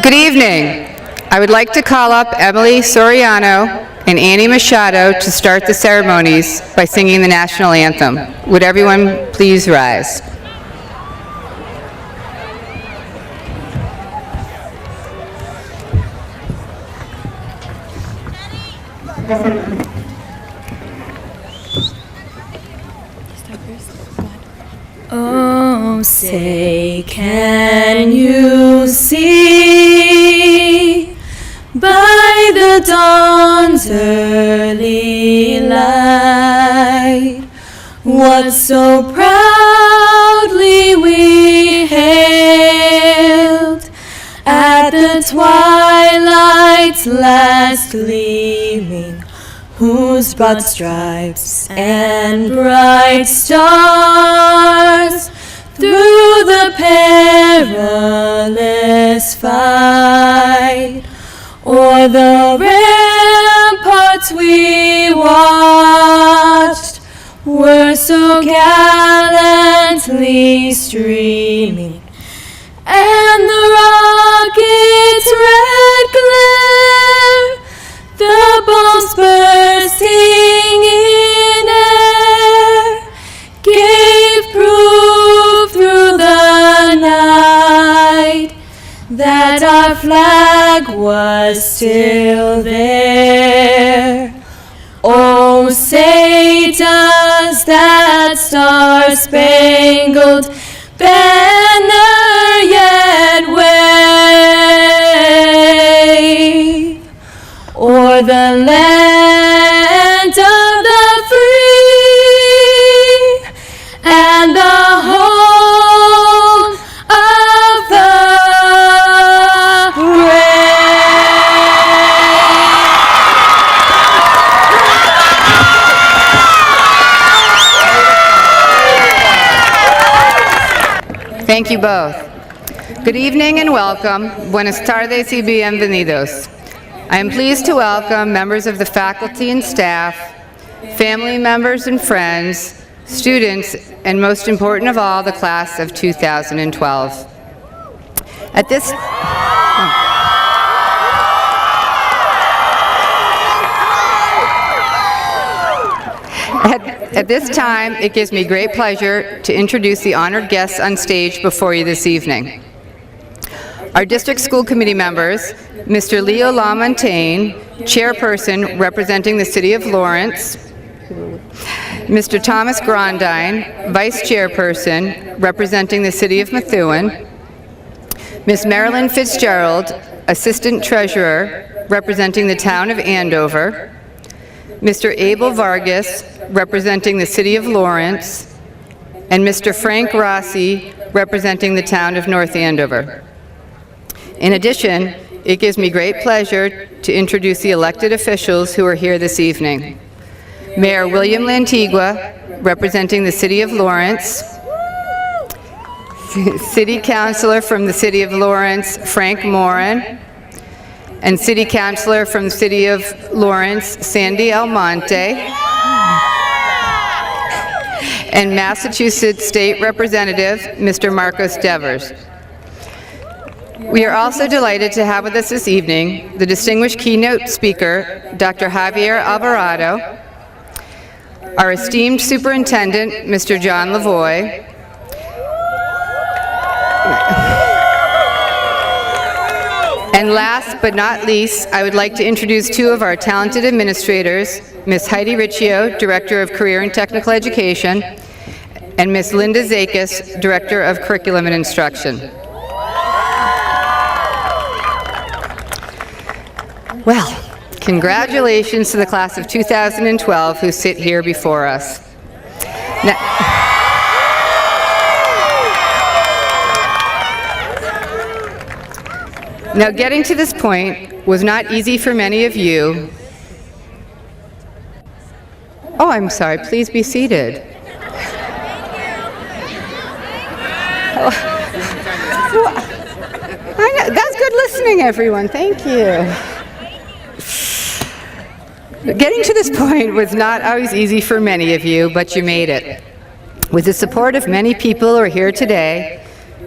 Good evening. I would like to call up Emily Soriano and Annie Machado to start the ceremonies by singing the national anthem. Would everyone please rise? Oh, say, can you see by the dawn's early light what so proudly we hailed at the twilight's last gleaming, whose broad stripes and bright stars through the perilous fight o'er the ramparts we watched were so gallantly streaming, and the rocket's red glare, the bombs bursting in air, gave proof through the night that our flag was still there. Oh, say does that star-spangled banner yet wave o'er the land of the free and the home of the brave? Thank you both. Good evening and welcome. Buenas tardes y bienvenidos. I am pleased to welcome members of the faculty and staff, family members and friends, students, and most important of all, the class of 2012. At this time, it gives me great pleasure to introduce the honored guests on stage before you this evening. Our district school committee members, Mr. Leo LaMontagne, chairperson representing the city of Lawrence, Mr. Thomas Grandine, vice chairperson representing the city of Methuen, Ms. Marilyn Fitzgerald, assistant treasurer representing the town of Andover, Mr. Abel Vargas, representing the city of Lawrence, and Mr. Frank Rossi, representing the town of North Andover. In addition, it gives me great pleasure to introduce the elected officials who are here this evening. Mayor William Lantigua, representing the city of Lawrence, City Councilor from the city of Lawrence, Frank Moran, and City Councilor from the city of Lawrence, Sandy Almonte, and Massachusetts State Representative, Mr. Marcos Devers. We are also delighted to have with us this evening the distinguished keynote speaker, Dr. Javier Alvarado, our esteemed superintendent, Mr. John Lavoie, and last but not least, I would like to introduce two of our talented administrators, Ms. Heidi Riccio, Director of Career and Technical Education, and Ms. Linda Zakis, Director of Curriculum and Instruction. Well, congratulations to the class of 2012 who sit here before us. Now, getting to this point was not easy for many of you. Oh, I'm sorry, please be seated. Oh. I know, that's good listening, everyone, thank you. Getting to this point was not always easy for many of you, but you made it. With the support of many people who are here today,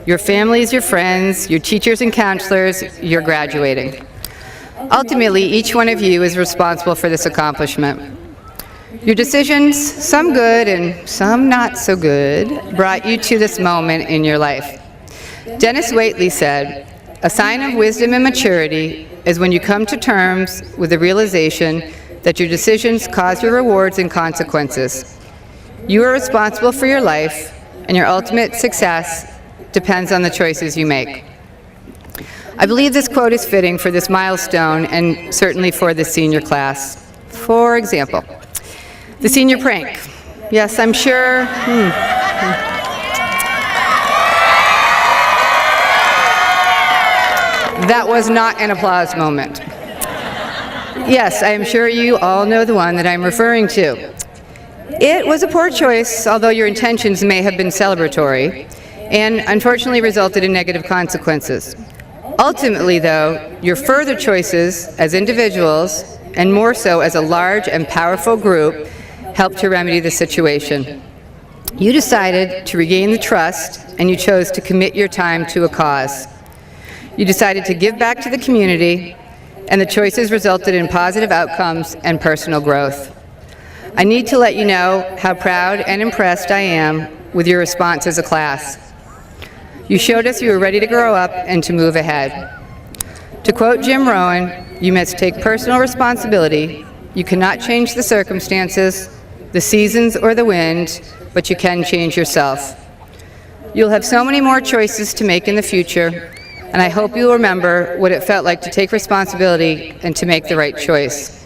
your families, your friends, your teachers and counselors, you're graduating. Ultimately, each one of you is responsible for this accomplishment. Your decisions, some good and some not so good, brought you to this moment in your life. Dennis Waitley said, "A sign of wisdom and maturity is when you come to terms with the realization that your decisions cause your rewards and consequences. You are responsible for your life, and your ultimate success depends on the choices you make." I believe this quote is fitting for this milestone and certainly for the senior class. For example, the senior prank. Yes, I'm sure. That was not an applause moment. Yes, I am sure you all know the one that I'm referring to. It was a poor choice, although your intentions may have been celebratory, and unfortunately resulted in negative consequences. Ultimately, though, your further choices as individuals, and more so as a large and powerful group, helped to remedy the situation. You decided to regain the trust, and you chose to commit your time to a cause. You decided to give back to the community, and the choices resulted in positive outcomes and personal growth. I need to let you know how proud and impressed I am with your response as a class. You showed us you were ready to grow up and to move ahead. To quote Jim Rohn, you must take personal responsibility. You cannot change the circumstances, the seasons, or the wind, but you can change yourself. You'll have so many more choices to make in the future, and I hope you'll remember what it felt like to take responsibility and to make the right choice.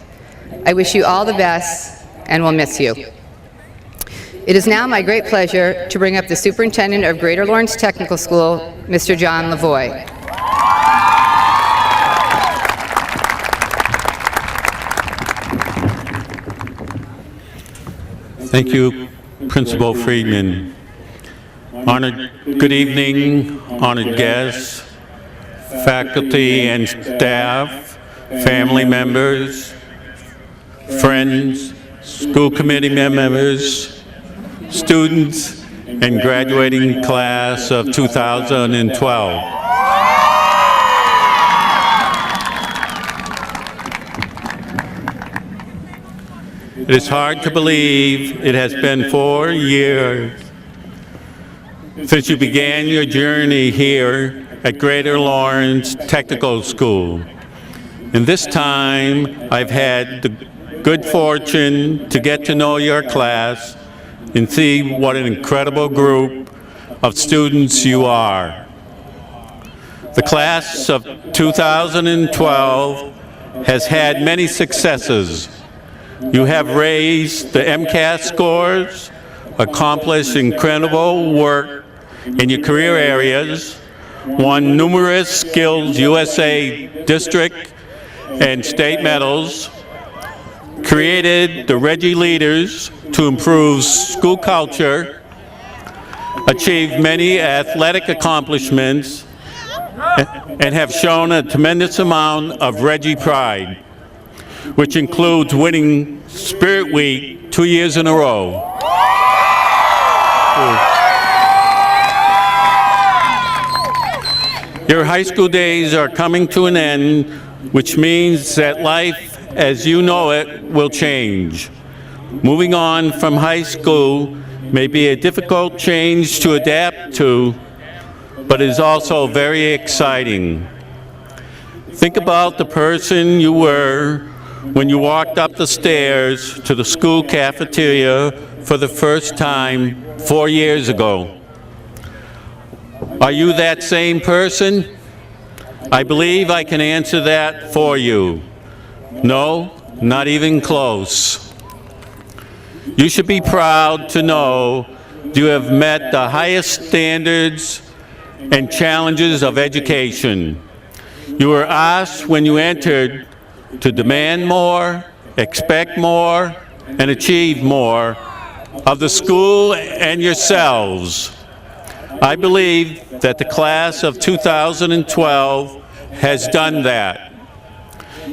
I wish you all the best, and will miss you. It is now my great pleasure to bring up the Superintendent of Greater Lawrence Technical School, Mr. John Lavoie. Thank you, Principal Friedman. Good evening, honored guests, faculty and staff, family members, friends, school committee members, students, and graduating class of 2012. It is hard to believe it has been 4 years since you began your journey here at Greater Lawrence Technical School. In this time, I've had the good fortune to get to know your class and see what an incredible group of students you are. The class of 2012 has had many successes. You have raised the MCAS scores, accomplished incredible work in your career areas, won numerous Skills USA district and state medals, created the Reggie Leaders to improve school culture, achieved many athletic accomplishments, and have shown a tremendous amount of Reggie pride, which includes winning Spirit Week 2 years in a row. Your high school days are coming to an end, which means that life as you know it will change. Moving on from high school may be a difficult change to adapt to, but is also very exciting. Think about the person you were when you walked up the stairs to the school cafeteria for the first time 4 years ago. Are you that same person? I believe I can answer that for you. No, not even close. You should be proud to know you have met the highest standards and challenges of education. You were asked when you entered to demand more, expect more, and achieve more of the school and yourselves. I believe that the class of 2012 has done that.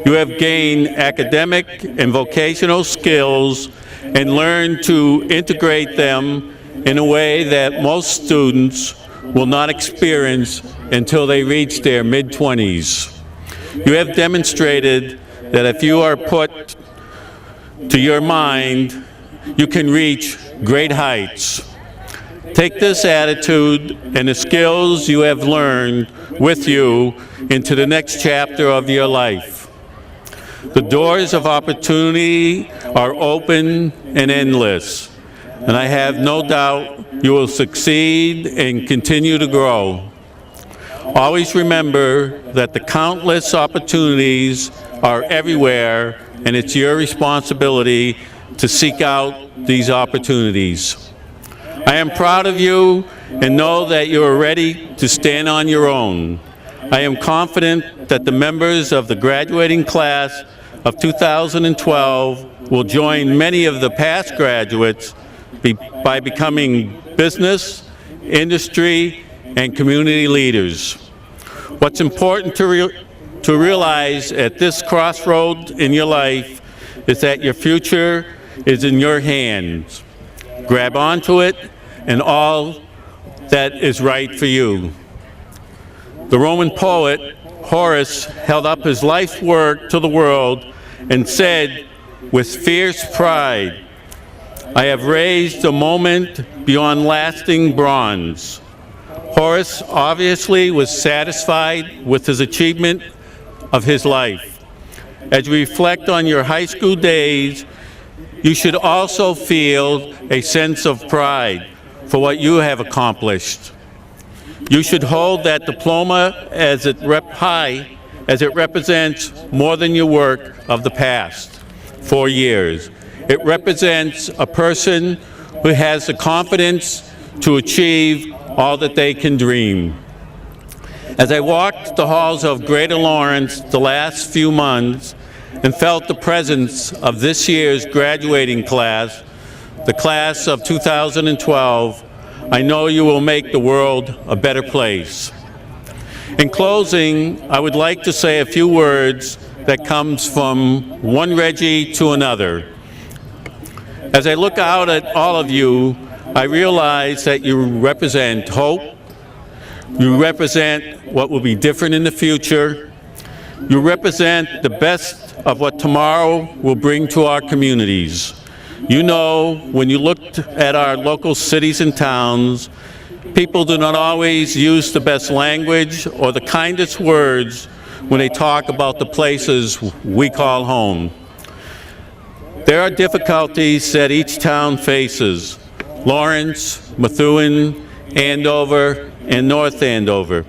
You have gained academic and vocational skills and learned to integrate them in a way that most students will not experience until they reach their mid-20s. You have demonstrated that if you are put to your mind, you can reach great heights. Take this attitude and the skills you have learned with you into the next chapter of your life. The doors of opportunity are open and endless, and I have no doubt you will succeed and continue to grow. Always remember that the countless opportunities are everywhere, and it's your responsibility to seek out these opportunities. I am proud of you and know that you are ready to stand on your own. I am confident that the members of the graduating class of 2012 will join many of the past graduates by becoming business, industry, and community leaders. What's important to realize at this crossroad in your life is that your future is in your hands. Grab onto it and all that is right for you. The Roman poet Horace held up his life's work to the world and said with fierce pride, "I have raised a moment beyond lasting bronze." Horace obviously was satisfied with his achievement of his life. As you reflect on your high school days, you should also feel a sense of pride for what you have accomplished. You should hold that diploma as it represents more than your work of the past 4 years. It represents a person who has the confidence to achieve all that they can dream. As I walked the halls of Greater Lawrence the last few months and felt the presence of this year's graduating class, the class of 2012, I know you will make the world a better place. In closing, I would like to say a few words that comes from one Reggie to another. As I look out at all of you, I realize that you represent hope, you represent what will be different in the future, you represent the best of what tomorrow will bring to our communities. You know, when you look at our local cities and towns, people do not always use the best language or the kindest words when they talk about the places we call home. There are difficulties that each town faces: Lawrence, Methuen, Andover, and North Andover.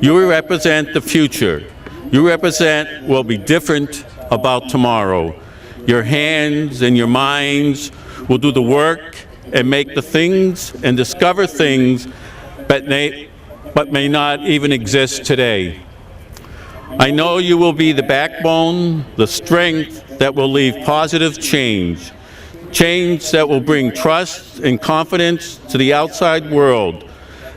You represent the future. You represent what will be different about tomorrow. Your hands and your minds will do the work and make the things and discover things but may not even exist today. I know you will be the backbone, the strength that will leave positive change, change that will bring trust and confidence to the outside world,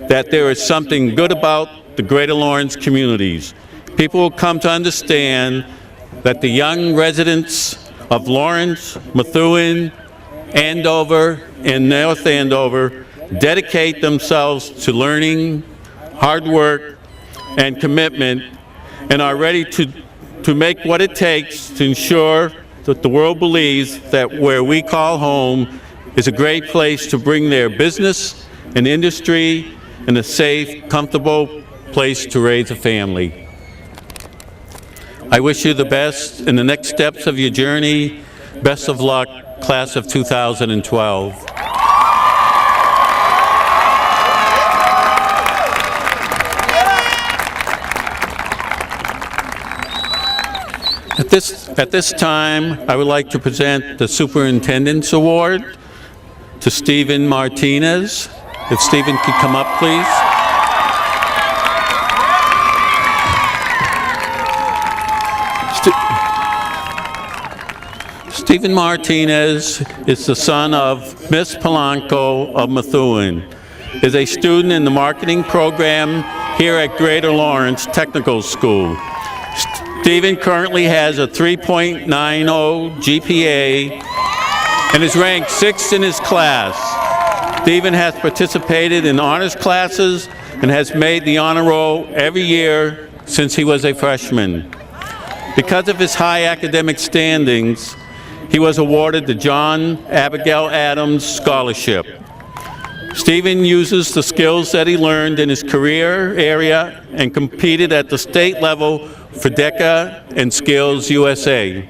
that there is something good about the Greater Lawrence communities. People will come to understand that the young residents of Lawrence, Methuen, Andover, and North Andover dedicate themselves to learning, hard work, and commitment, and are ready to make what it takes to ensure that the world believes that where we call home is a great place to bring their business and industry and a safe, comfortable place to raise a family. I wish you the best in the next steps of your journey. Best of luck, class of 2012. At this time, I would like to present the Superintendent's Award to Stephen Martinez. If Stephen could come up, please. Stephen Martinez is the son of Miss Polanco of Methuen, is a student in the marketing program here at Greater Lawrence Technical School. Stephen currently has a 3.90 GPA and is ranked 6th in his class. Stephen has participated in honors classes and has made the honor roll every year since he was a freshman. Because of his high academic standings, he was awarded the John Abigail Adams Scholarship. Stephen uses the skills that he learned in his career area and competed at the state level for DECA and Skills USA.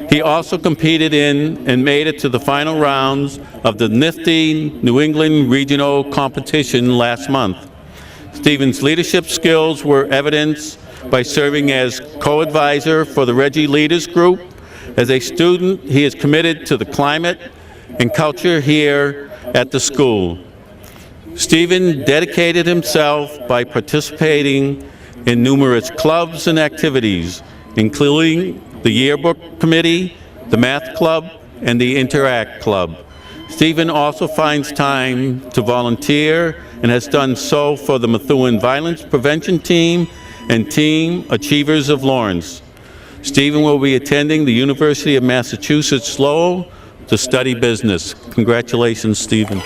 He also competed in and made it to the final rounds of the nifty New England Regional Competition last month. Stephen's leadership skills were evidenced by serving as co-advisor for the Reggie Leaders Group. As a student, he is committed to the climate and culture here at the school. Stephen dedicated himself by participating in numerous clubs and activities, including the Yearbook Committee, the Math Club, and the Interact Club. Stephen also finds time to volunteer and has done so for the Methuen Violence Prevention Team and Team Achievers of Lawrence. Stephen will be attending the University of Massachusetts Lowell to study business. Congratulations, Stephen.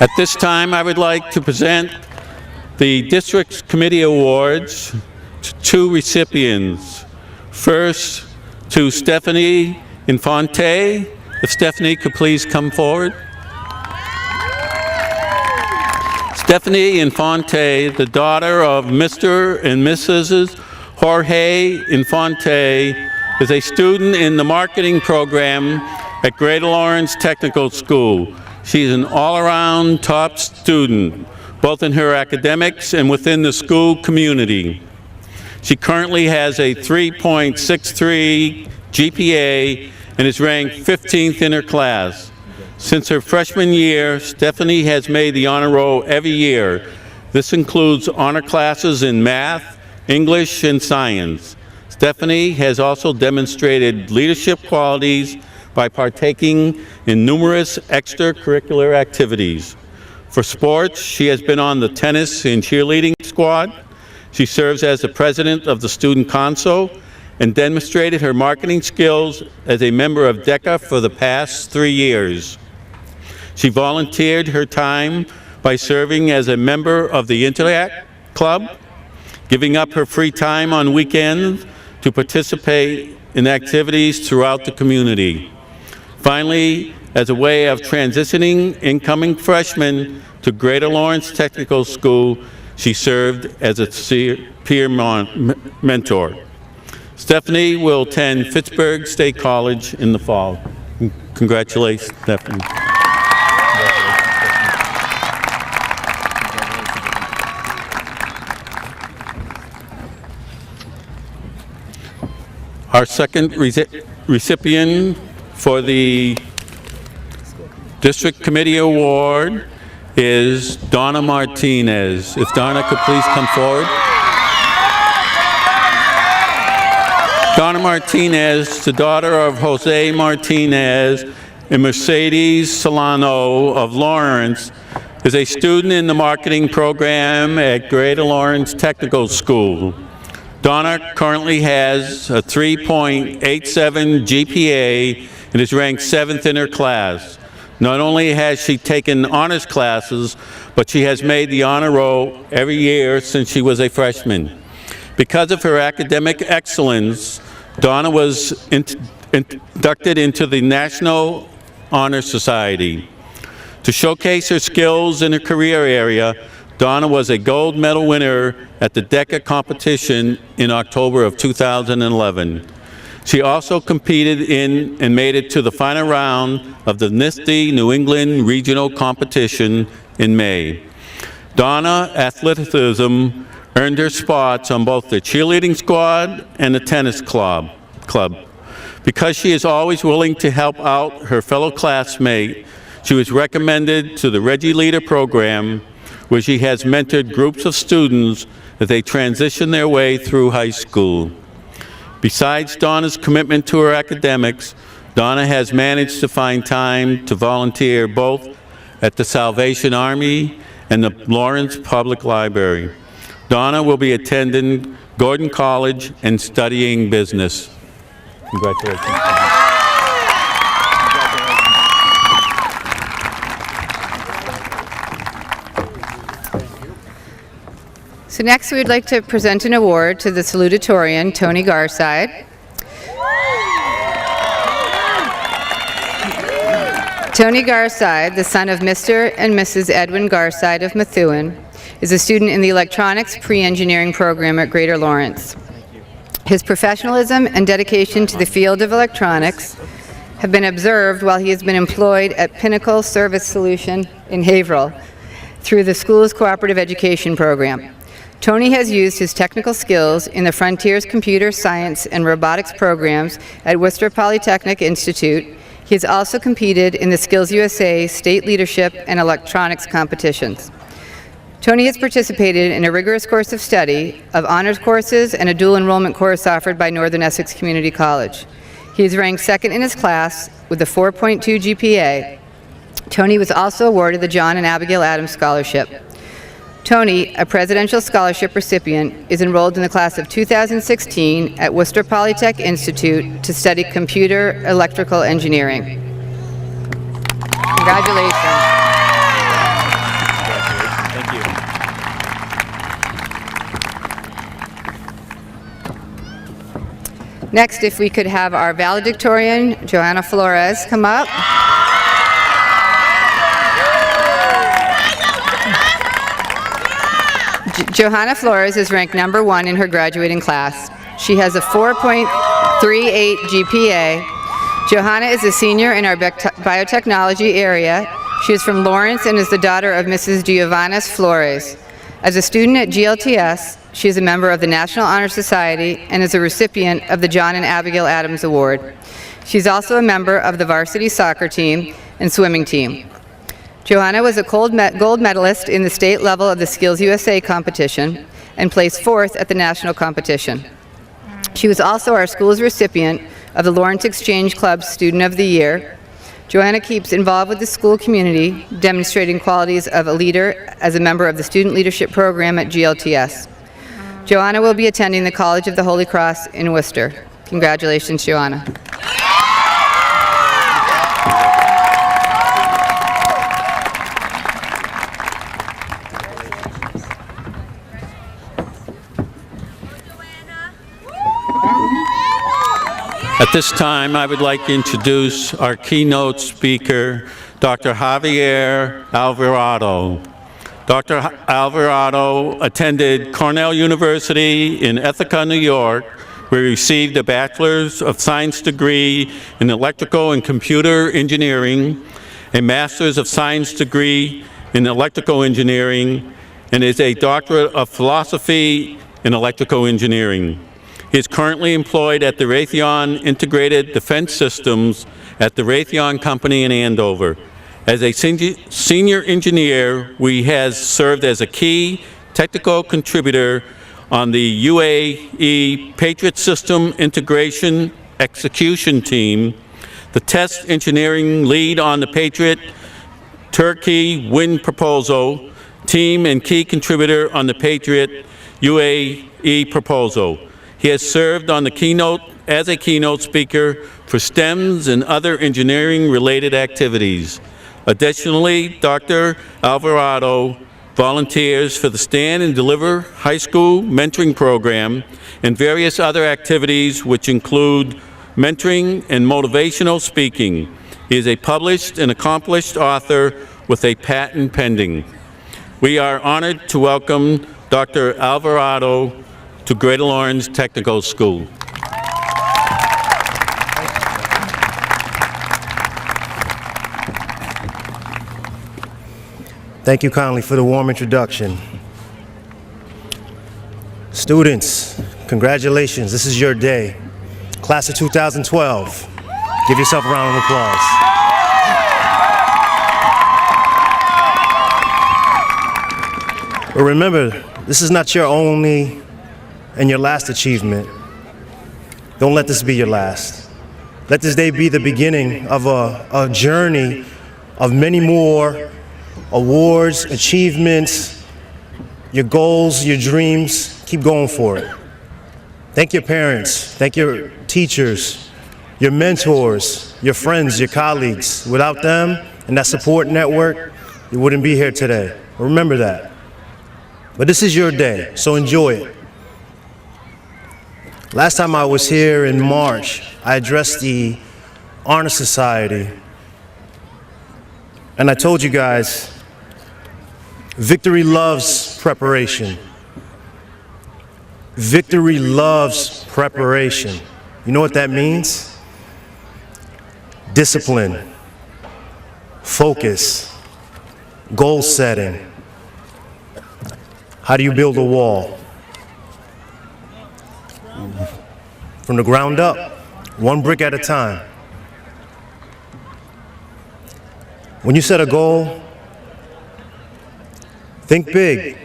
At this time, I would like to present the District Committee Awards to two recipients. First, to Stephanie Infante. If Stephanie could please come forward. Stephanie Infante, the daughter of Mr. and Mrs. Jorge Infante, is a student in the marketing program at Greater Lawrence Technical School. She's an all-around top student, both in her academics and within the school community. She currently has a 3.63 GPA and is ranked 15th in her class. Since her freshman year, Stephanie has made the honor roll every year. This includes honor classes in math, English, and science. Stephanie has also demonstrated leadership qualities by partaking in numerous extracurricular activities. For sports, she has been on the tennis and cheerleading squad. She serves as the president of the student council and demonstrated her marketing skills as a member of DECA for the past 3 years. She volunteered her time by serving as a member of the Interact Club, giving up her free time on weekends to participate in activities throughout the community. Finally, as a way of transitioning incoming freshmen to Greater Lawrence Technical School, she served as a peer mentor. Stephanie will attend Fitchburg State College in the fall. Congratulations, Stephanie. Our second recipient for the District Committee Award is Donna Martinez. If Donna could please come forward. Donna Martinez, the daughter of Jose Martinez and Mercedes Solano of Lawrence, is a student in the marketing program at Greater Lawrence Technical School. Donna currently has a 3.87 GPA and is ranked 7th in her class. Not only has she taken honors classes, but she has made the honor roll every year since she was a freshman. Because of her academic excellence, Donna was inducted into the National Honor Society. To showcase her skills in her career area, Donna was a gold medal winner at the DECA competition in October of 2011. She also competed in and made it to the final round of the NIST New England Regional Competition in May. Donna athleticism earned her spots on both the cheerleading squad and the tennis club. Because she is always willing to help out her fellow classmate, she was recommended to the Reggie Leader program, where she has mentored groups of students as they transition their way through high school. Besides Donna's commitment to her academics, Donna has managed to find time to volunteer both at the Salvation Army and the Lawrence Public Library. Donna will be attending Gordon College and studying business. Congratulations. So next, we would like to present an award to the Salutatorian, Tony Garside. Tony Garside, the son of Mr. and Mrs. Edwin Garside of Methuen, is a student in the Electronics Pre-Engineering program at Greater Lawrence. His professionalism and dedication to the field of electronics have been observed while he has been employed at Pinnacle Service Solution in Haverhill through the school's cooperative education program. Tony has used his technical skills in the Frontiers Computer Science and Robotics programs at Worcester Polytechnic Institute. He has also competed in the Skills USA State Leadership and Electronics competitions. Tony has participated in a rigorous course of study of honors courses and a dual enrollment course offered by Northern Essex Community College. He is ranked second in his class with a 4.2 GPA. Tony was also awarded the John and Abigail Adams Scholarship. Tony, a Presidential Scholarship recipient, is enrolled in the class of 2016 at Worcester Polytech Institute to study computer electrical engineering. Congratulations. Thank you. Next, if we could have our valedictorian, Johanna Flores, come up. Johanna Flores is ranked number 1 in her graduating class. She has a 4.38 GPA. Johanna is a senior in our biotechnology area. She is from Lawrence and is the daughter of Mrs. Giovanna Flores. As a student at GLTS, she is a member of the National Honor Society and is a recipient of the John and Abigail Adams Award. She's also a member of the varsity soccer team and swimming team. Johanna was a gold medalist in the state level of the Skills USA competition and placed 4th at the national competition. She was also our school's recipient of the Lawrence Exchange Club Student of the Year. Johanna keeps involved with the school community, demonstrating qualities of a leader as a member of the Student Leadership Program at GLTS. Johanna will be attending the College of the Holy Cross in Worcester. Congratulations, Johanna. At this time, I would like to introduce our keynote speaker, Dr. Javier Alvarado. Dr. Alvarado attended Cornell University in Ithaca, New York, where he received a Bachelor's of Science degree in Electrical and Computer Engineering, a Master's of Science degree in Electrical Engineering, and is a Doctorate of Philosophy in Electrical Engineering. He is currently employed at the Raytheon Integrated Defense Systems at the Raytheon Company in Andover. As a senior engineer, he has served as a key technical contributor on the UAE Patriot System Integration Execution Team, the test engineering lead on the Patriot Turkey Wind Proposal Team, and key contributor on the Patriot UAE Proposal. He has served on the Keynote as a keynote speaker for STEMs and other engineering-related activities. Additionally, Dr. Alvarado volunteers for the Stand and Deliver High School Mentoring Program and various other activities which include mentoring and motivational speaking. He is a published and accomplished author with a patent pending. We are honored to welcome Dr. Alvarado to Greater Lawrence Technical School. Thank you kindly for the warm introduction. Students, congratulations, this is your day. Class of 2012, give yourself a round of applause. But remember, this is not your only and your last achievement. Don't let this be your last. Let this day be the beginning of a journey of many more awards, achievements, your goals, your dreams. Keep going for it. Thank your parents, thank your teachers, your mentors, your friends, your colleagues. Without them and that support network, you wouldn't be here today. Remember that. But this is your day, so enjoy it. Last time I was here in March, I addressed the Honor Society, and I told you guys, victory loves preparation. Victory loves preparation. You know what that means? Discipline, focus, goal setting. How do you build a wall? From the ground up, one brick at a time. When you set a goal, think big.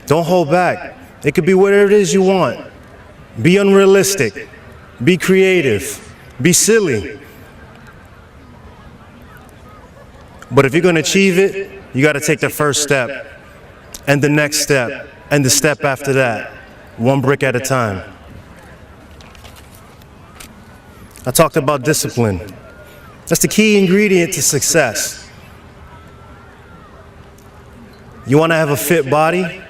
Don't hold back. It could be whatever it is you want. Be unrealistic. Be creative. Be silly. But if you're going to achieve it, you got to take the first step, and the next step, and the step after that, one brick at a time. I talked about discipline. That's the key ingredient to success. You want to have a fit body?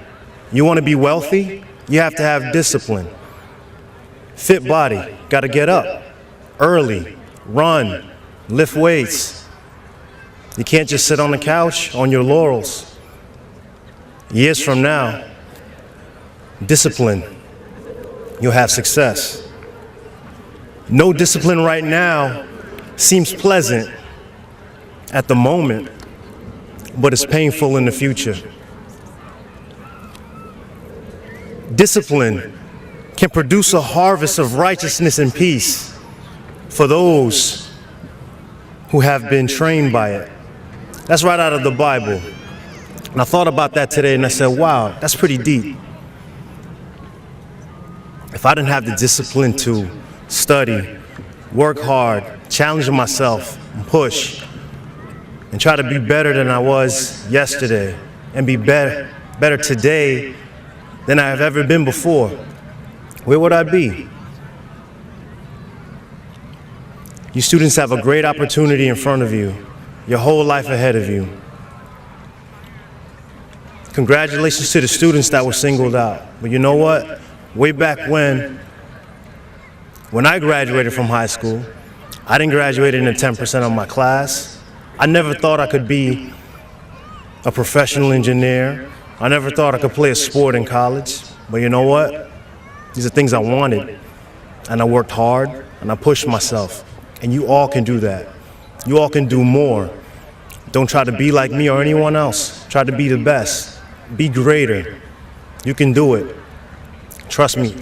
You want to be wealthy? You have to have discipline. Fit body, got to get up early, run, lift weights. You can't just sit on the couch on your laurels. Years from now, discipline, you'll have success. No discipline right now seems pleasant at the moment, but it's painful in the future. Discipline can produce a harvest of righteousness and peace for those who have been trained by it. That's right out of the Bible. And I thought about that today and I said, wow, that's pretty deep. If I didn't have the discipline to study, work hard, challenge myself, and push, and try to be better than I was yesterday, and be better today than I have ever been before, where would I be? You students have a great opportunity in front of you, your whole life ahead of you. Congratulations to the students that were singled out. But you know what? Way back when I graduated from high school, I didn't graduate in the 10% of my class. I never thought I could be a professional engineer. I never thought I could play a sport in college. But you know what? These are things I wanted. And I worked hard and I pushed myself. And you all can do that. You all can do more. Don't try to be like me or anyone else. Try to be the best. Be greater. You can do it. Trust me,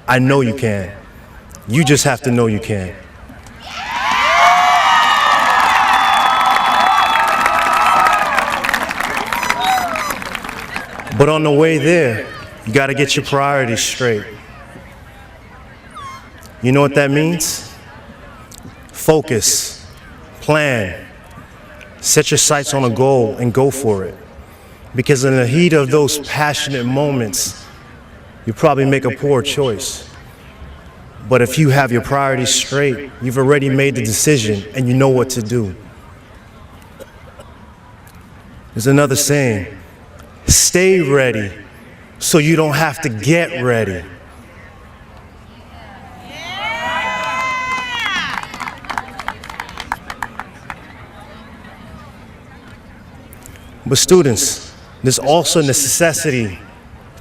I know you can. You just have to know you can. But on the way there, you got to get your priorities straight. You know what that means? Focus, plan, set your sights on a goal and go for it. Because in the heat of those passionate moments, you probably make a poor choice. But if you have your priorities straight, you've already made the decision and you know what to do. There's another saying, stay ready so you don't have to get ready. But students, there's also necessity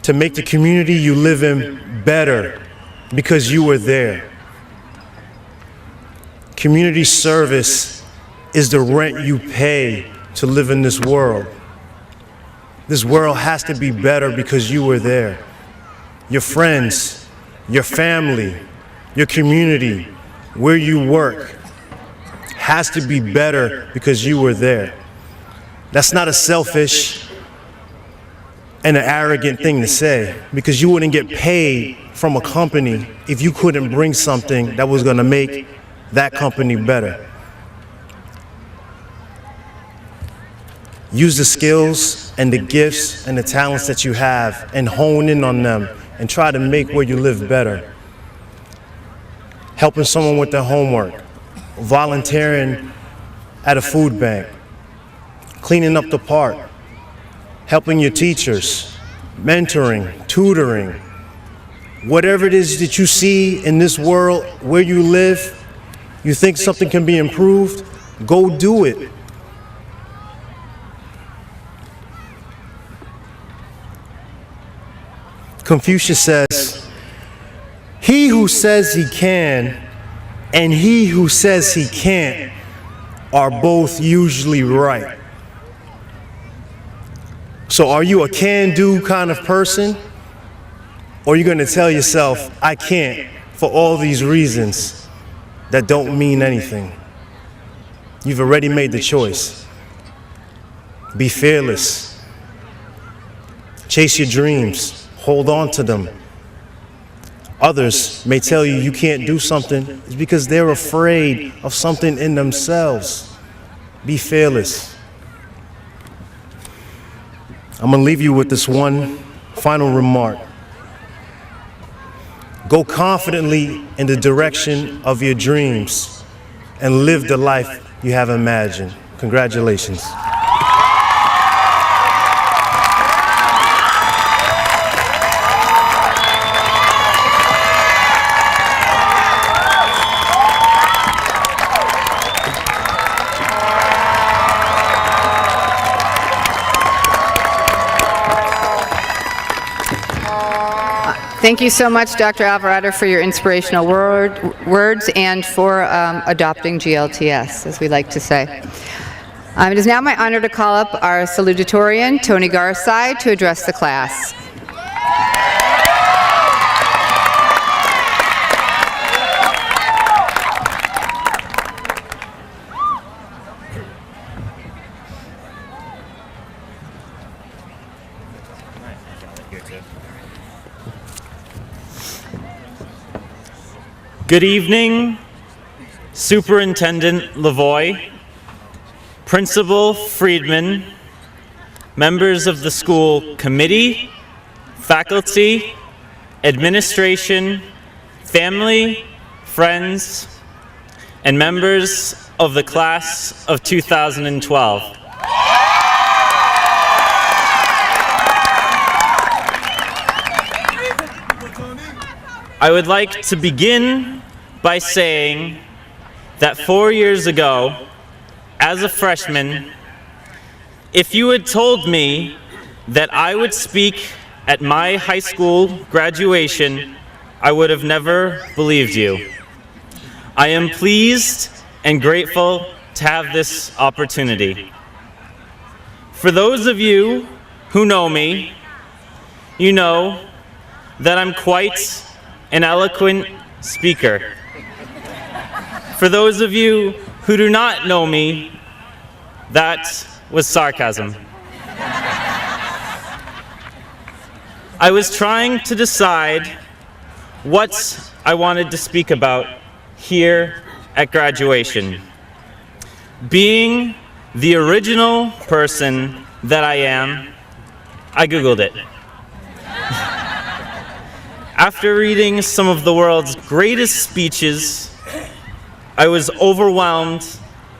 to make the community you live in better because you were there. Community service is the rent you pay to live in this world. This world has to be better because you were there. Your friends, your family, your community, where you work, has to be better because you were there. That's not a selfish and an arrogant thing to say, because you wouldn't get paid from a company if you couldn't bring something that was going to make that company better. Use the skills and the gifts and the talents that you have and hone in on them and try to make where you live better. Helping someone with their homework, volunteering at a food bank, cleaning up the park, helping your teachers, mentoring, tutoring. Whatever it is that you see in this world where you live, you think something can be improved, go do it. Confucius says, "He who says he can and he who says he can't are both usually right." So are you a can-do kind of person? Or are you going to tell yourself, I can't, for all these reasons that don't mean anything? You've already made the choice. Be fearless. Chase your dreams. Hold on to them. Others may tell you you can't do something. It's because they're afraid of something in themselves. Be fearless. I'm going to leave you with this one final remark. Go confidently in the direction of your dreams and live the life you have imagined. Congratulations. Thank you so much, Dr. Alvarado, for your inspirational words and for adopting GLTS, as we like to say. It is now my honor to call up our salutatorian, Tony Garside, to address the class. Good evening, Superintendent Lavoie, Principal Friedman, members of the school committee, faculty, administration, family, friends, and members of the class of 2012. I would like to begin by saying that 4 years ago, as a freshman, if you had told me that I would speak at my high school graduation, I would have never believed you. I am pleased and grateful to have this opportunity. For those of you who know me, you know that I'm quite an eloquent speaker. For those of you who do not know me, that was sarcasm. I was trying to decide what I wanted to speak about here at graduation. Being the original person that I am, I Googled it. After reading some of the world's greatest speeches, I was overwhelmed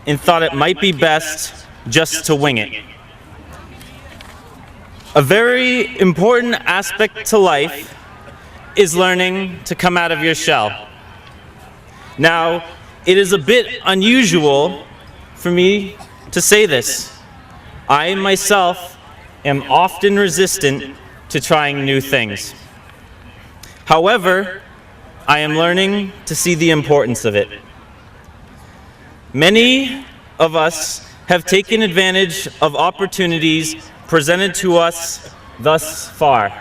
and thought it might be best just to wing it. A very important aspect to life is learning to come out of your shell. Now, it is a bit unusual for me to say this, I myself am often resistant to trying new things. However, I am learning to see the importance of it. Many of us have taken advantage of opportunities presented to us thus far.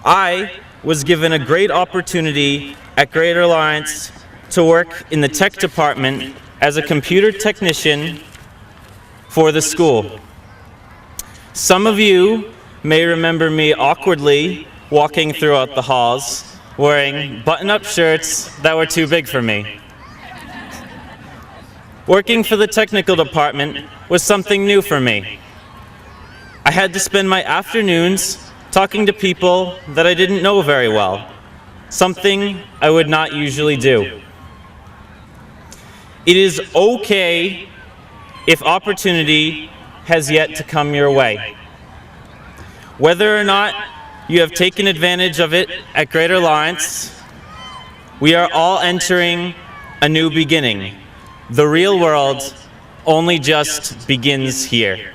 I was given a great opportunity at Greater Alliance to work in the tech department as a computer technician for the school. Some of you may remember me awkwardly walking throughout the halls wearing button-up shirts that were too big for me. Working for the technical department was something new for me. I had to spend my afternoons talking to people that I didn't know very well, something I would not usually do. It is okay if opportunity has yet to come your way. Whether or not you have taken advantage of it at Greater Alliance, we are all entering a new beginning. The real world only just begins here.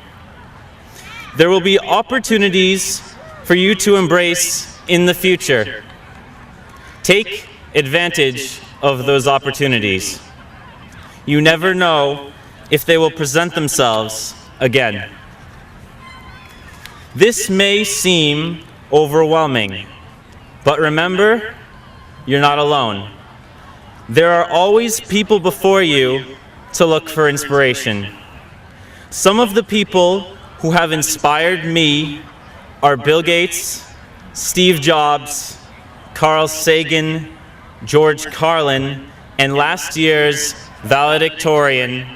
There will be opportunities for you to embrace in the future. Take advantage of those opportunities. You never know if they will present themselves again. This may seem overwhelming, but remember, you're not alone. There are always people before you to look for inspiration. Some of the people who have inspired me are Bill Gates, Steve Jobs, Carl Sagan, George Carlin, and last year's valedictorian,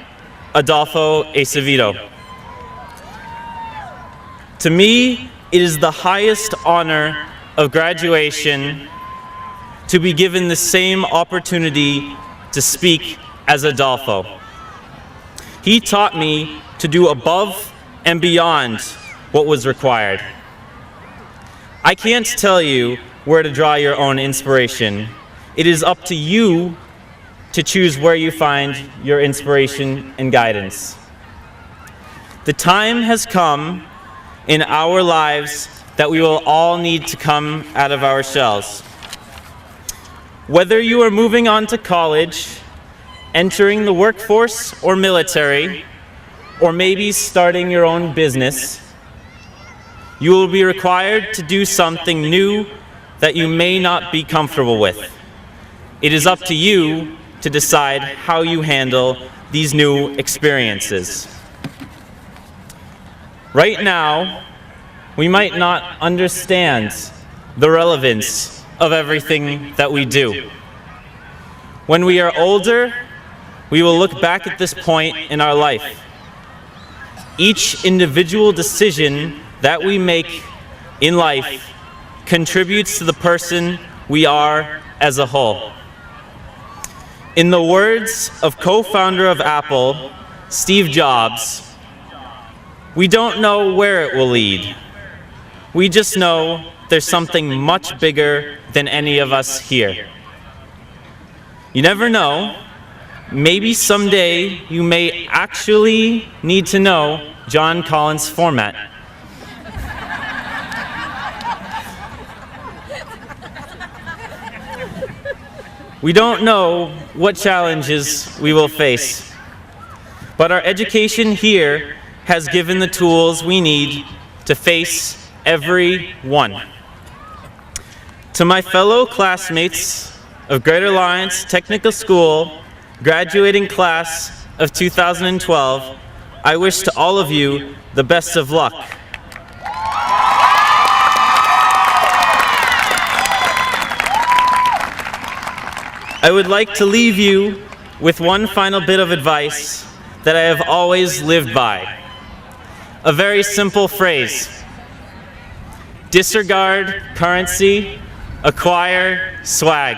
Adolfo Acevedo. To me, it is the highest honor of graduation to be given the same opportunity to speak as Adolfo. He taught me to do above and beyond what was required. I can't tell you where to draw your own inspiration. It is up to you to choose where you find your inspiration and guidance. The time has come in our lives that we will all need to come out of our shells. Whether you are moving on to college, entering the workforce or military, or maybe starting your own business, you will be required to do something new that you may not be comfortable with. It is up to you to decide how you handle these new experiences. Right now, we might not understand the relevance of everything that we do. When we are older, we will look back at this point in our life. Each individual decision that we make in life contributes to the person we are as a whole. In the words of co-founder of Apple, Steve Jobs, we don't know where it will lead. We just know there's something much bigger than any of us here. You never know. Maybe someday you may actually need to know John Collins' format. We don't know what challenges we will face, but our education here has given the tools we need to face every one. To my fellow classmates of Greater Alliance Technical School, graduating class of 2012, I wish to all of you the best of luck. I would like to leave you with one final bit of advice that I have always lived by. A very simple phrase: disregard currency, acquire swag.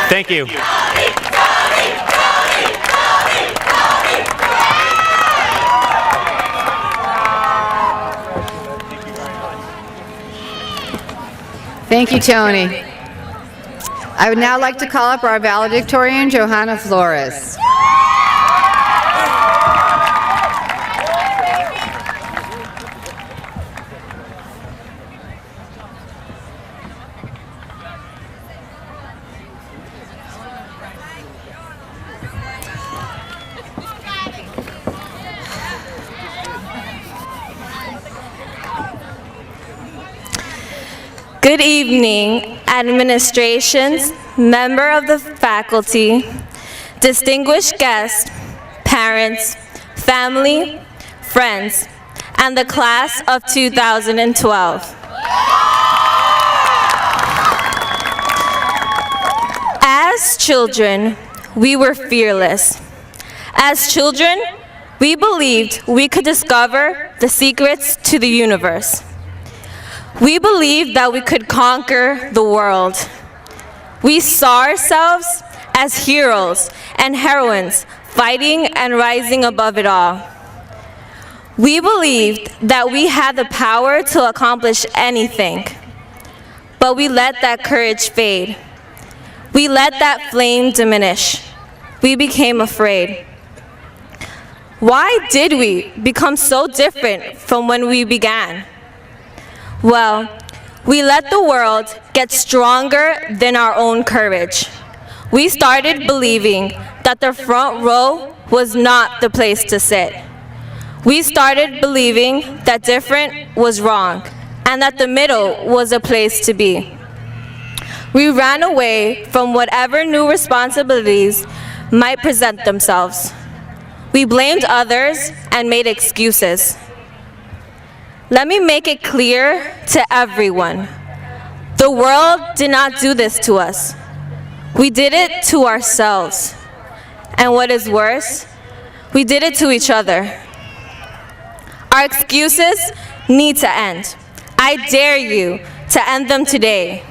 Thank you. Thank you, Tony. I would now like to call up our valedictorian, Johanna Flores. Good evening, administrations, member of the faculty, distinguished guests, parents, family, friends, and the class of 2012. As children, we were fearless. As children, we believed we could discover the secrets to the universe. We believed that we could conquer the world. We saw ourselves as heroes and heroines fighting and rising above it all. We believed that we had the power to accomplish anything, but we let that courage fade. We let that flame diminish. We became afraid. Why did we become so different from when we began? Well, we let the world get stronger than our own courage. We started believing that the front row was not the place to sit. We started believing that different was wrong and that the middle was a place to be. We ran away from whatever new responsibilities might present themselves. We blamed others and made excuses. Let me make it clear to everyone. The world did not do this to us. We did it to ourselves. And what is worse, we did it to each other. Our excuses need to end. I dare you to end them today.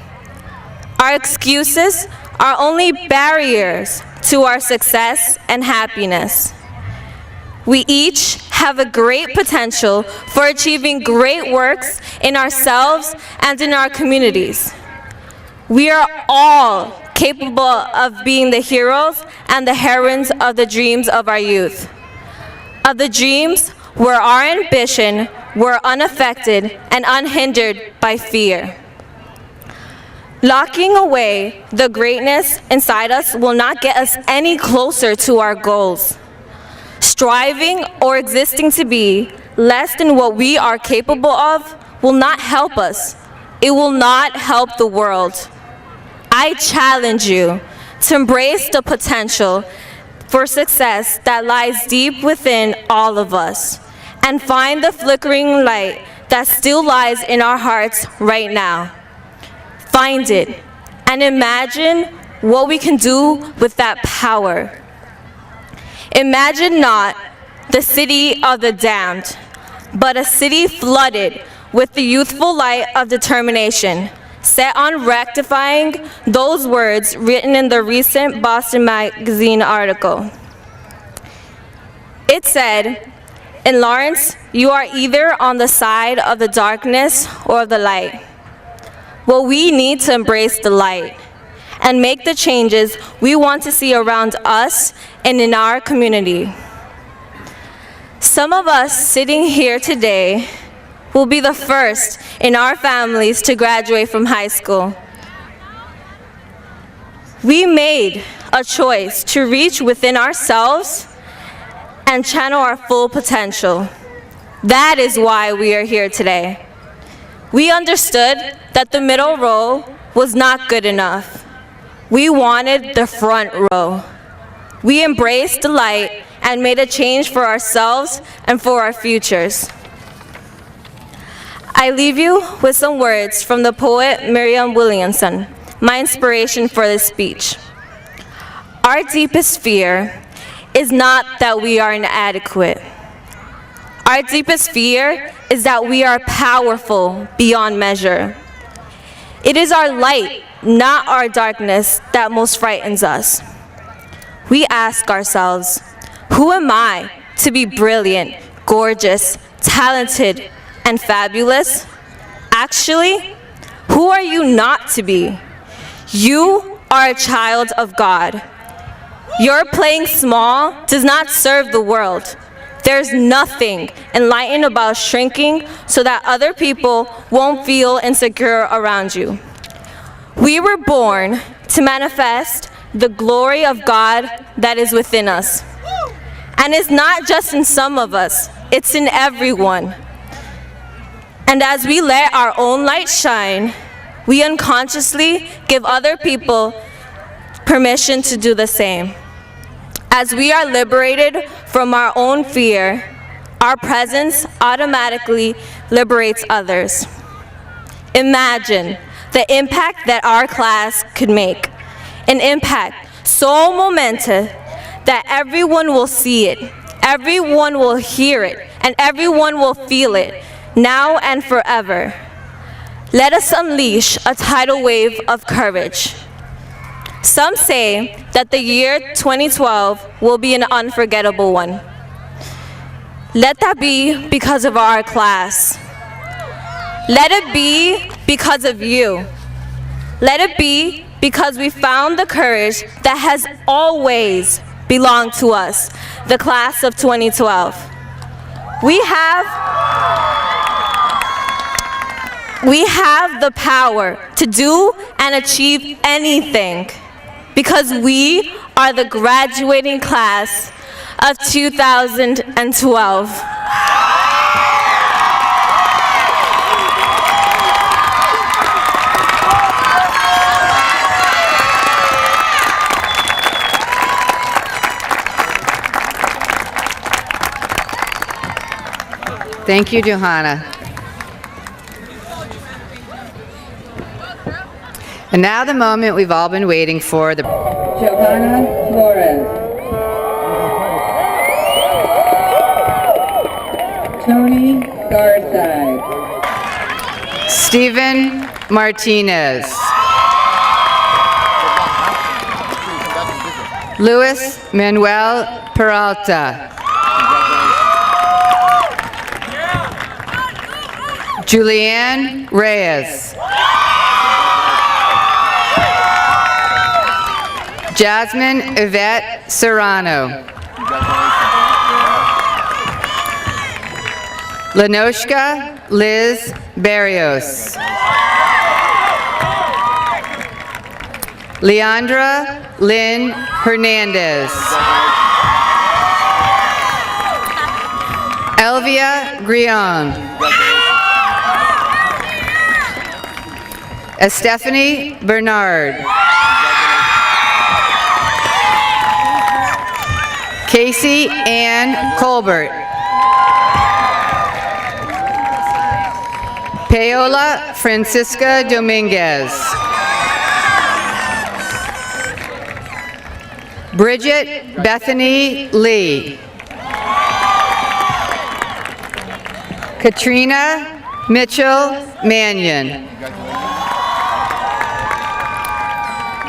Our excuses are only barriers to our success and happiness. We each have a great potential for achieving great works in ourselves and in our communities. We are all capable of being the heroes and the heroines of the dreams of our youth. Of the dreams where our ambition were unaffected and unhindered by fear. Locking away the greatness inside us will not get us any closer to our goals. Striving or existing to be less than what we are capable of will not help us. It will not help the world. I challenge you to embrace the potential for success that lies deep within all of us and find the flickering light that still lies in our hearts right now. Find it and imagine what we can do with that power. Imagine not the city of the damned, but a city flooded with the youthful light of determination, set on rectifying those words written in the recent Boston Magazine article. It said, "In Lawrence, you are either on the side of the darkness or of the light." Well, we need to embrace the light and make the changes we want to see around us and in our community. Some of us sitting here today will be the first in our families to graduate from high school. We made a choice to reach within ourselves and channel our full potential. That is why we are here today. We understood that the middle row was not good enough. We wanted the front row. We embraced the light and made a change for ourselves and for our futures. I leave you with some words from the poet Marianne Williamson, my inspiration for this speech. Our deepest fear is not that we are inadequate. Our deepest fear is that we are powerful beyond measure. It is our light, not our darkness, that most frightens us. We ask ourselves, who am I to be brilliant, gorgeous, talented, and fabulous? Actually, who Who are you not to be? You are a child of God. Your playing small does not serve the world. There's nothing enlightened about shrinking so that other people won't feel insecure around you. We were born to manifest the glory of God that is within us. And it's not just in some of us, it's in everyone. And as we let our own light shine, we unconsciously give other people permission to do the same. As we are liberated from our own fear, our presence automatically liberates others. Imagine the impact that our class could make. An impact so momentous that everyone will see it, everyone will hear it, and everyone will feel it, now and forever. Let us unleash a tidal wave of courage. Some say that the year 2012 will be an unforgettable one. Let that be because of our class. Let it be because of you. Let it be because we found the courage that has always belonged to us, the class of 2012. We have the power to do and achieve anything because we are the graduating class of 2012. Thank you, Johanna. And now the moment we've all been waiting for, the Johanna Flores. Tony Garside. Stephen Martinez. Luis Manuel Peralta. Julianne Reyes. Jasmine Yvette Serrano. Lenoshka Liz Barrios. Leandra Lynn Hernandez. Elvia Grion. Stephanie Bernard. Casey Ann Colbert. Paola Francisca Dominguez. Bridget Bethany Lee. Katrina Mitchell Mannion.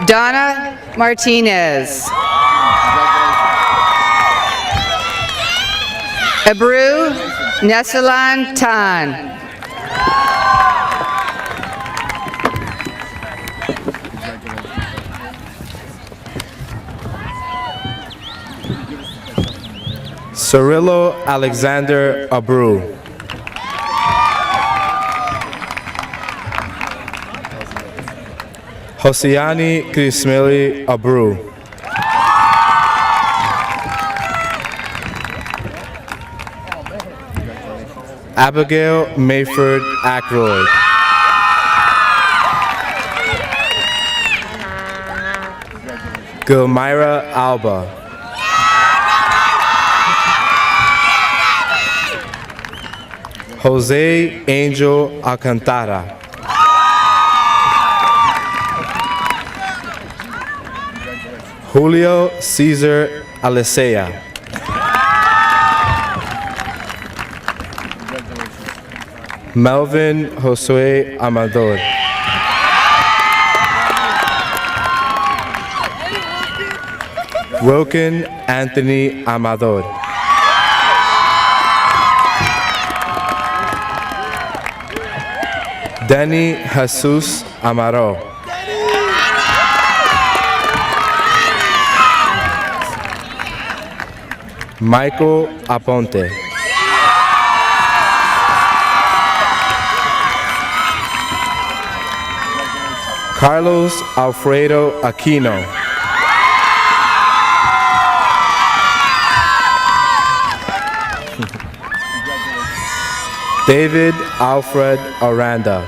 Donna Martinez. Abru Nesalan Tan. Cirillo Alexander Abru. Hosiani Krismili Abru. Abigail Mayford Ackroyd. Gilmyra Alba. Jose Angel Alcantara. Julio Cesar Alicea. Melvin Josue Amador. Wilkin Anthony Amador. Denny Jesus Amaro. Michael Aponte. Carlos Alfredo Aquino. David Alfred Aranda.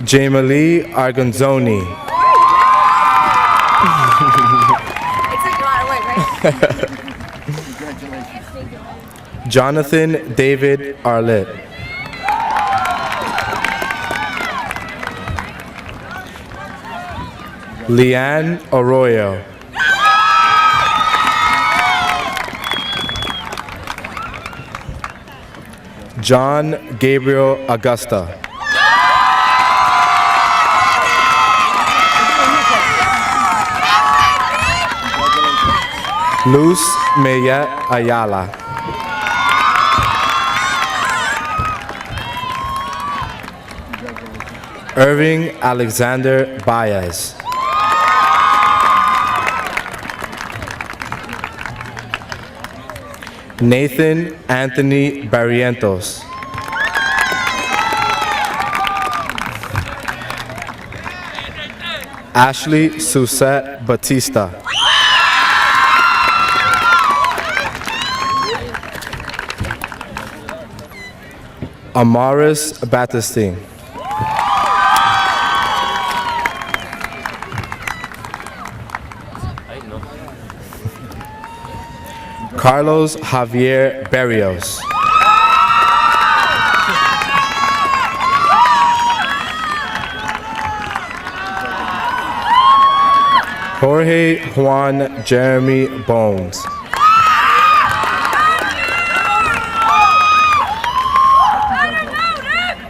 Jamie Argonzoni. Jonathan David Arlett. Leanne Arroyo. John Gabriel Augusta. Luz Mayet Ayala. Irving Alexander Baez. Nathan Anthony Barrientos. Ashley Suzette Batista. Amaris Batistine. Carlos Javier Berrios. Jorge Juan Jeremy Bones.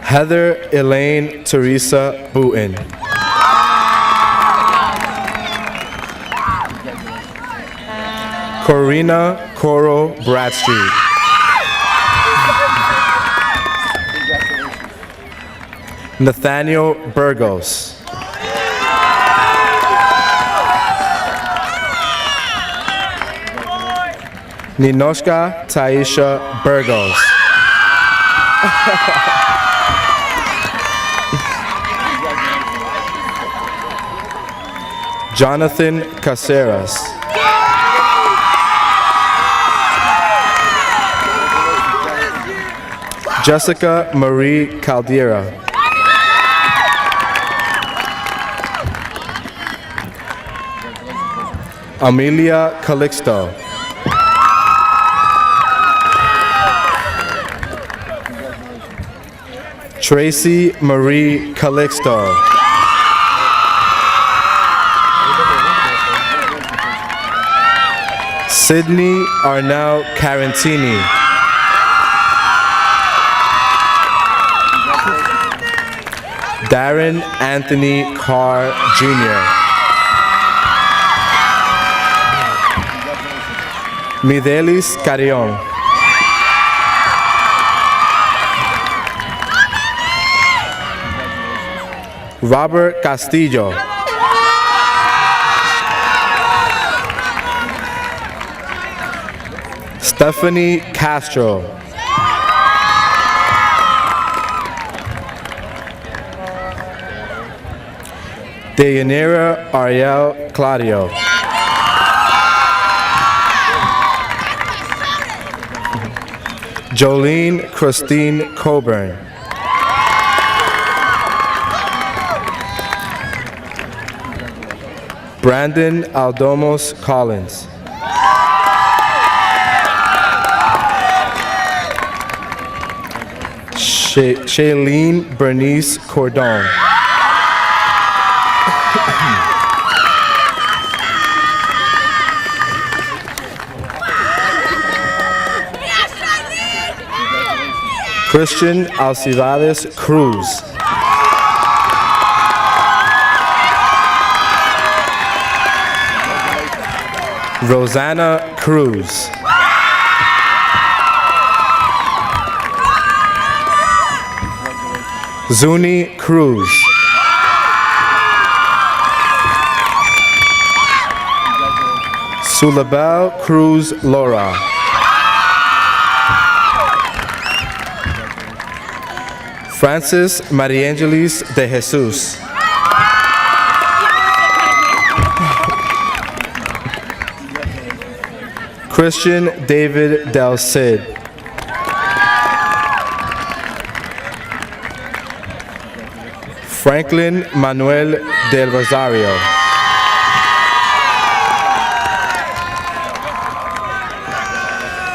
Heather Elaine Teresa Booten. Corina Coro Bradstreet. Nathaniel Burgos. Ninoshka Taisha Burgos. Jonathan Caceres. Jessica Marie Caldera. Amelia Calixto. Tracy Marie Calixto. Sydney Arnell Carantini. Darren Anthony Carr Jr. Midelis Carrion. Robert Castillo. Stephanie Castro. Deyanira Ariel Claudio. Jolene Christine Coburn. Brandon Aldomos Collins. Shailene Bernice Cordon. Christian Alcivades Cruz. Rosanna Cruz. Zuni Cruz. Sulabel Cruz Laura. Francis Mariangelis de Jesus. Christian David Del Cid. Franklin Manuel del Rosario.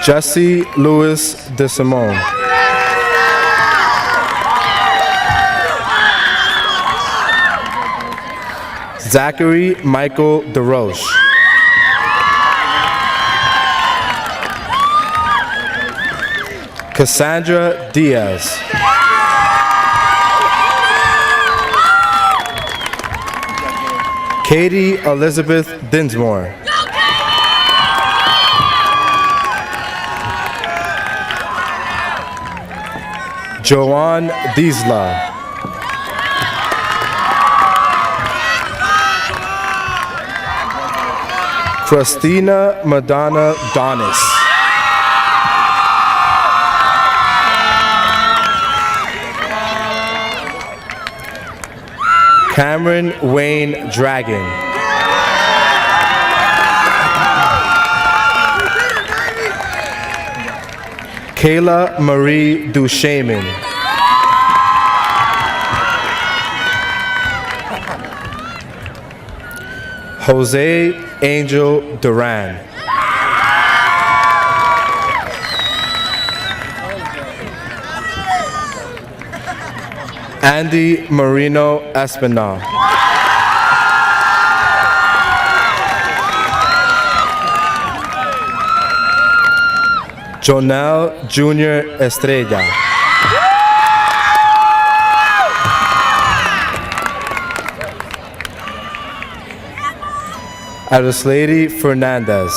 Jesse Louis de Simone. Zachary Michael DeRoche. Cassandra Diaz. Katie Elizabeth Dinsmore. Joanne Diesla. Christina Madonna Donis. Cameron Wayne Dragon. Kayla Marie Duchemin. Jose Angel Duran. Andy Marino Espinal. Jonel Jr. Estrella. Arislady Fernandez.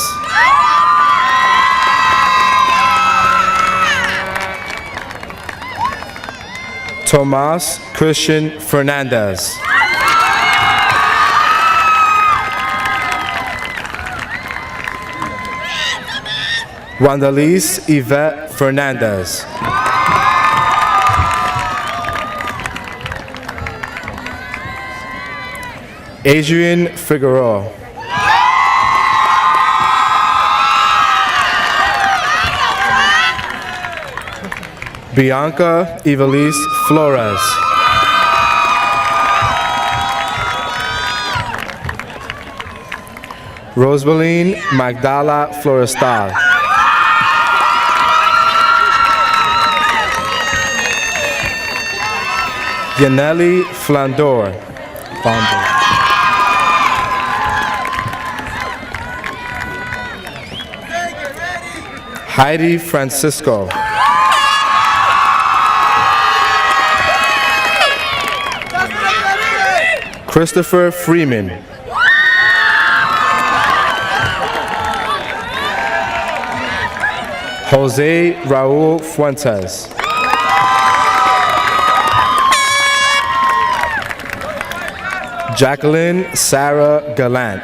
Tomas Christian Fernandez. Wandalise Yvette Fernandez. Adrian Figueroa. Bianca Evelise Flores. Rosaline Magdala Florestal. Yaneli Flandor. Heidi Francisco. Christopher Freeman. Jose Raul Fuentes. Jacqueline Sarah Gallant.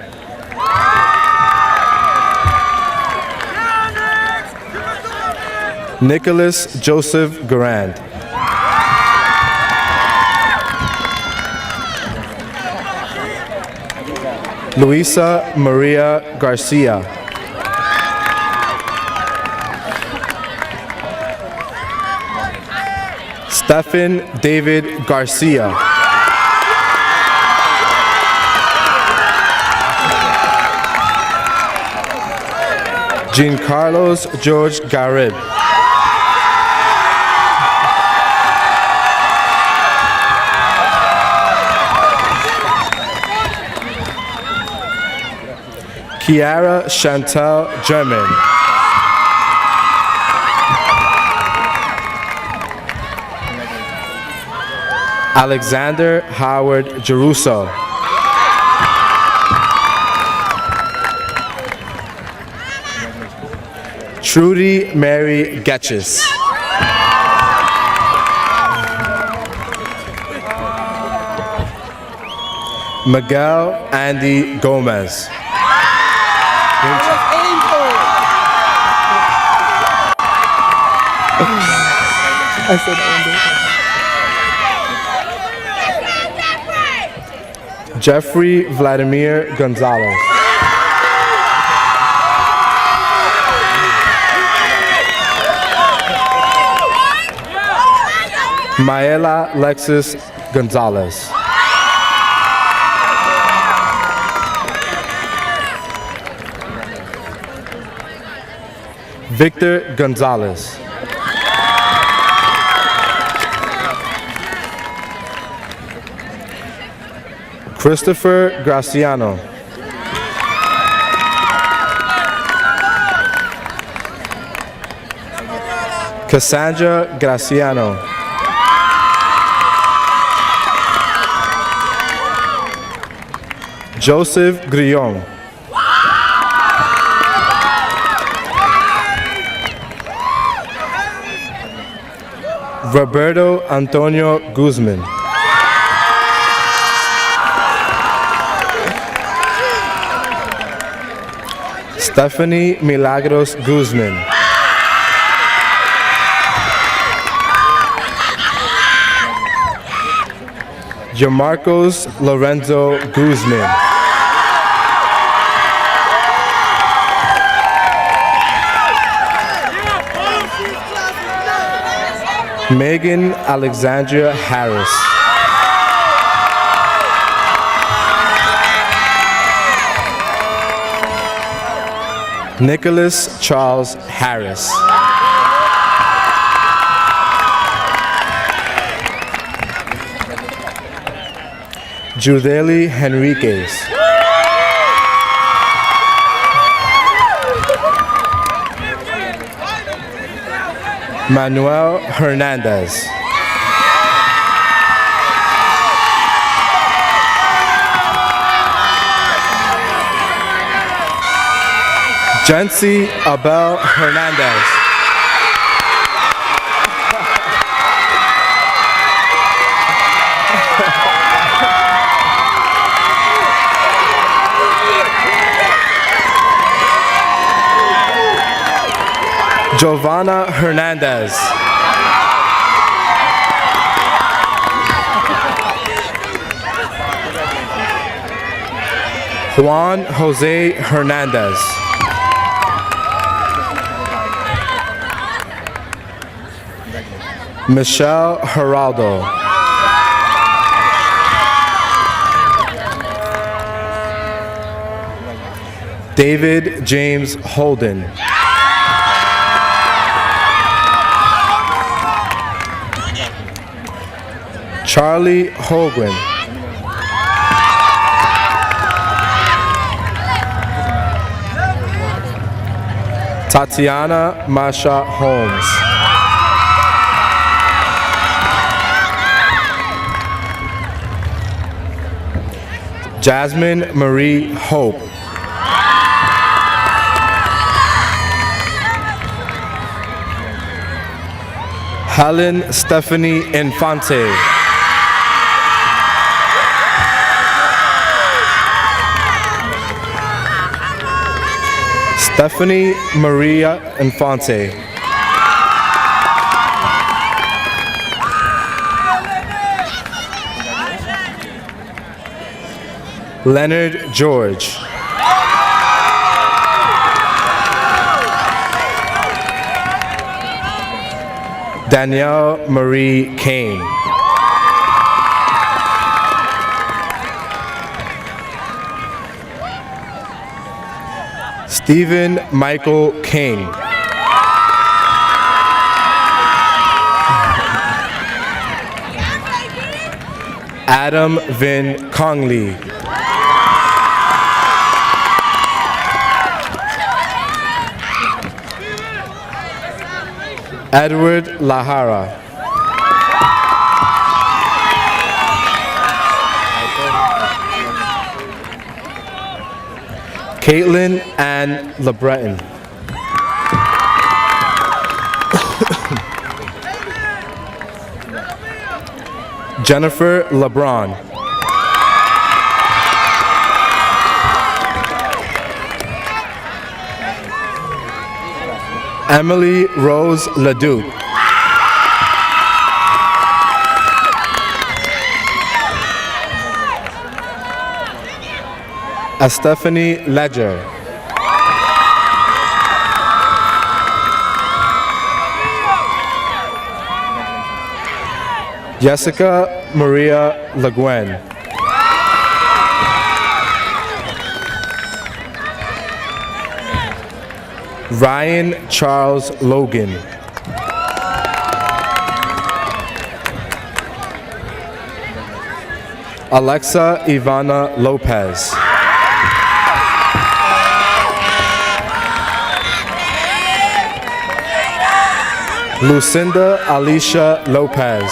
Nicholas Joseph Garand. Luisa Maria Garcia. Stephen David Garcia. Giancarlos George Garib. Kiara Chantal German. Alexander Howard Jeruso. Trudy Mary Getches. Miguel Andy Gomez. Jeffrey Vladimir Gonzalez. Maela Lexis Gonzalez. Victor Gonzalez. Christopher Graciano. Cassandra Graciano. Joseph Grillon. Roberto Antonio Guzman. Stephanie Milagros Guzman. Jamarcos Lorenzo Guzman. Megan Alexandria Harris. Nicholas Charles Harris. Judeli Henriquez. Manuel Hernandez. Jency Abel Hernandez. Giovanna Hernandez. Juan Jose Hernandez. Michelle Geraldo. David James Holden. Charlie Holguin. Tatiana Masha Holmes. Jasmine Marie Hope. Helen Stephanie Infante. Stephanie Maria Infante. Leonard George. Danielle Marie Kane. Stephen Michael King. Adam Vin Congley. Edward Lahara. Caitlin Ann LeBreton. Jennifer LeBron. Emily Rose Leduc. Stephanie Ledger. Jessica Maria LeGuen. Ryan Charles Logan. Alexa Ivana Lopez. Lucinda Alicia Lopez.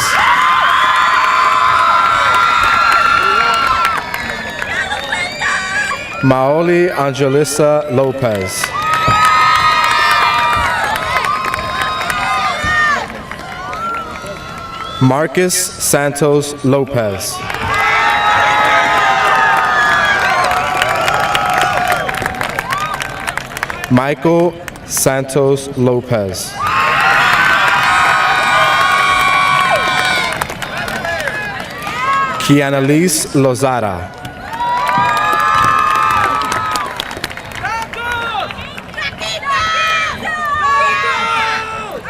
Maoli Angelissa Lopez. Marcus Santos Lopez. Michael Santos Lopez. Kianalise Lozada.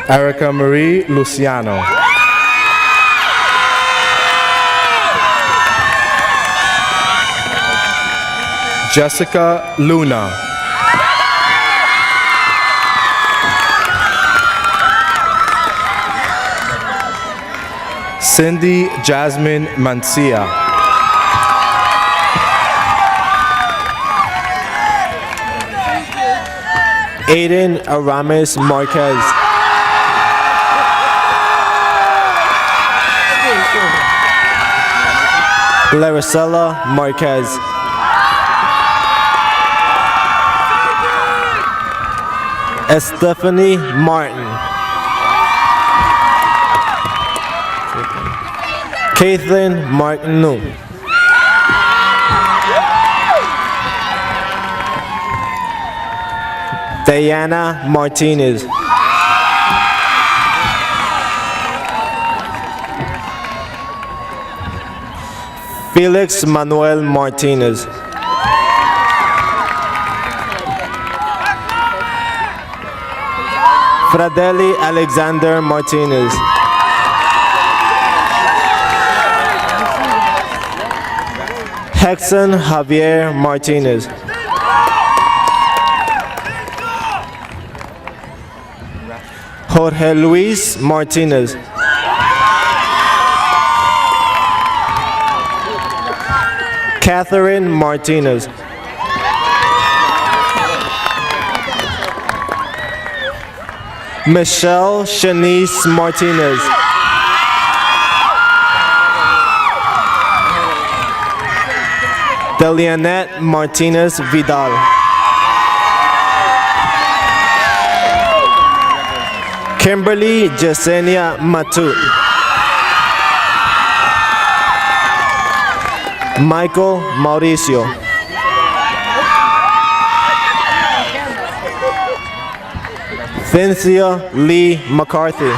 Erica Marie Luciano. Jessica Luna. Cindy Jasmine Mancia. Aiden Aramis Marquez. Laricella Marquez. Stephanie Martin. Caitlin Martineau. Diana Martinez. Felix Manuel Martinez. Fradeli Alexander Martinez. Hexon Javier Martinez. Jorge Luis Martinez. Catherine Martinez. Michelle Shanice Martinez. Delianette Martinez Vidal. Kimberly Yesenia Matut. Michael Mauricio. Cynthia Lee McCarthy.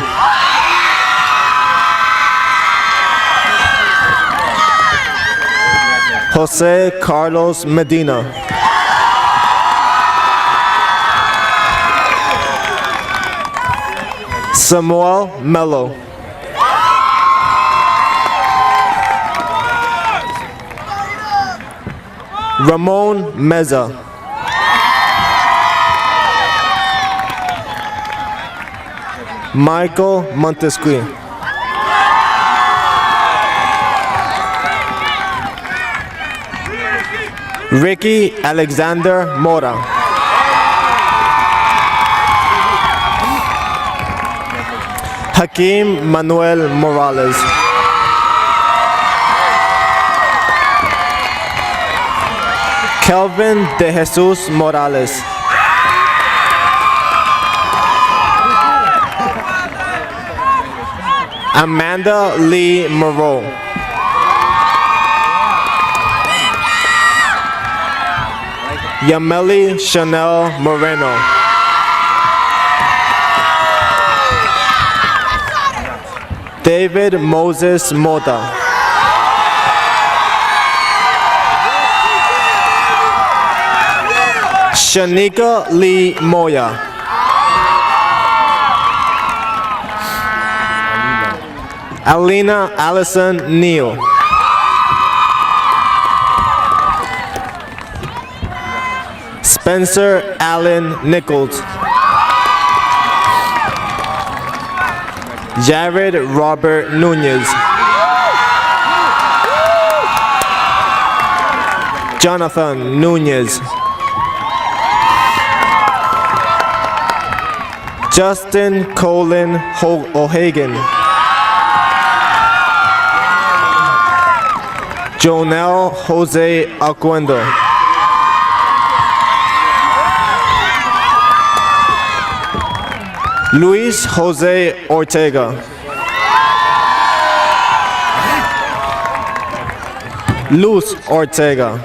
Jose Carlos Medina. Samuel Mello. Ramon Meza. Michael Montesquieu. Ricky Alexander Mora. Hakeem Manuel Morales. Kelvin De Jesus Morales. Amanda Lee Moreau. Yameli Chanel Moreno. David Moses Mota. Shanika Lee Moya. Alina Allison Neal. Spencer Allen Nichols. Jared Robert Nunez. Jonathan Nunez. Justin Colin O'Hagan. Jonel Jose Aquendo. Luis Jose Ortega. Luz Ortega.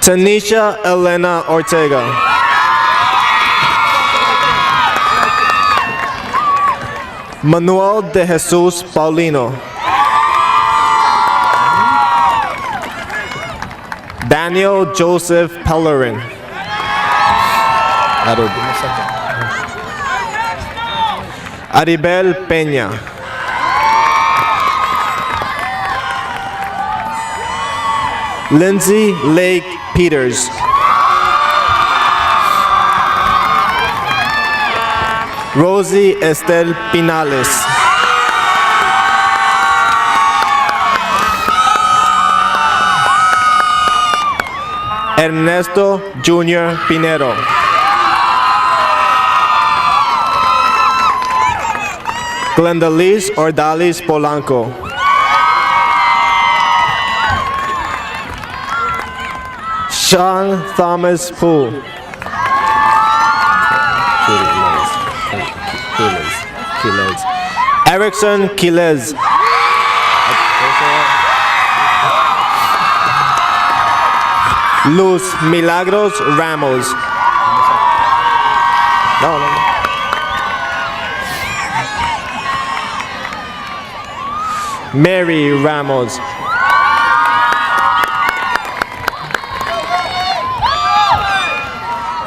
Tanisha Elena Ortega. Manuel de Jesus Paulino. Daniel Joseph Pellerin. Aribel Peña. Lindsay Lake Peters. Rosie Estelle Pinales. Ernesto Jr. Pinero. Glendaliz Ordalis Polanco. Sean Thomas Poole. Erickson Quilez. Luz Milagros Ramos. Mary Ramos.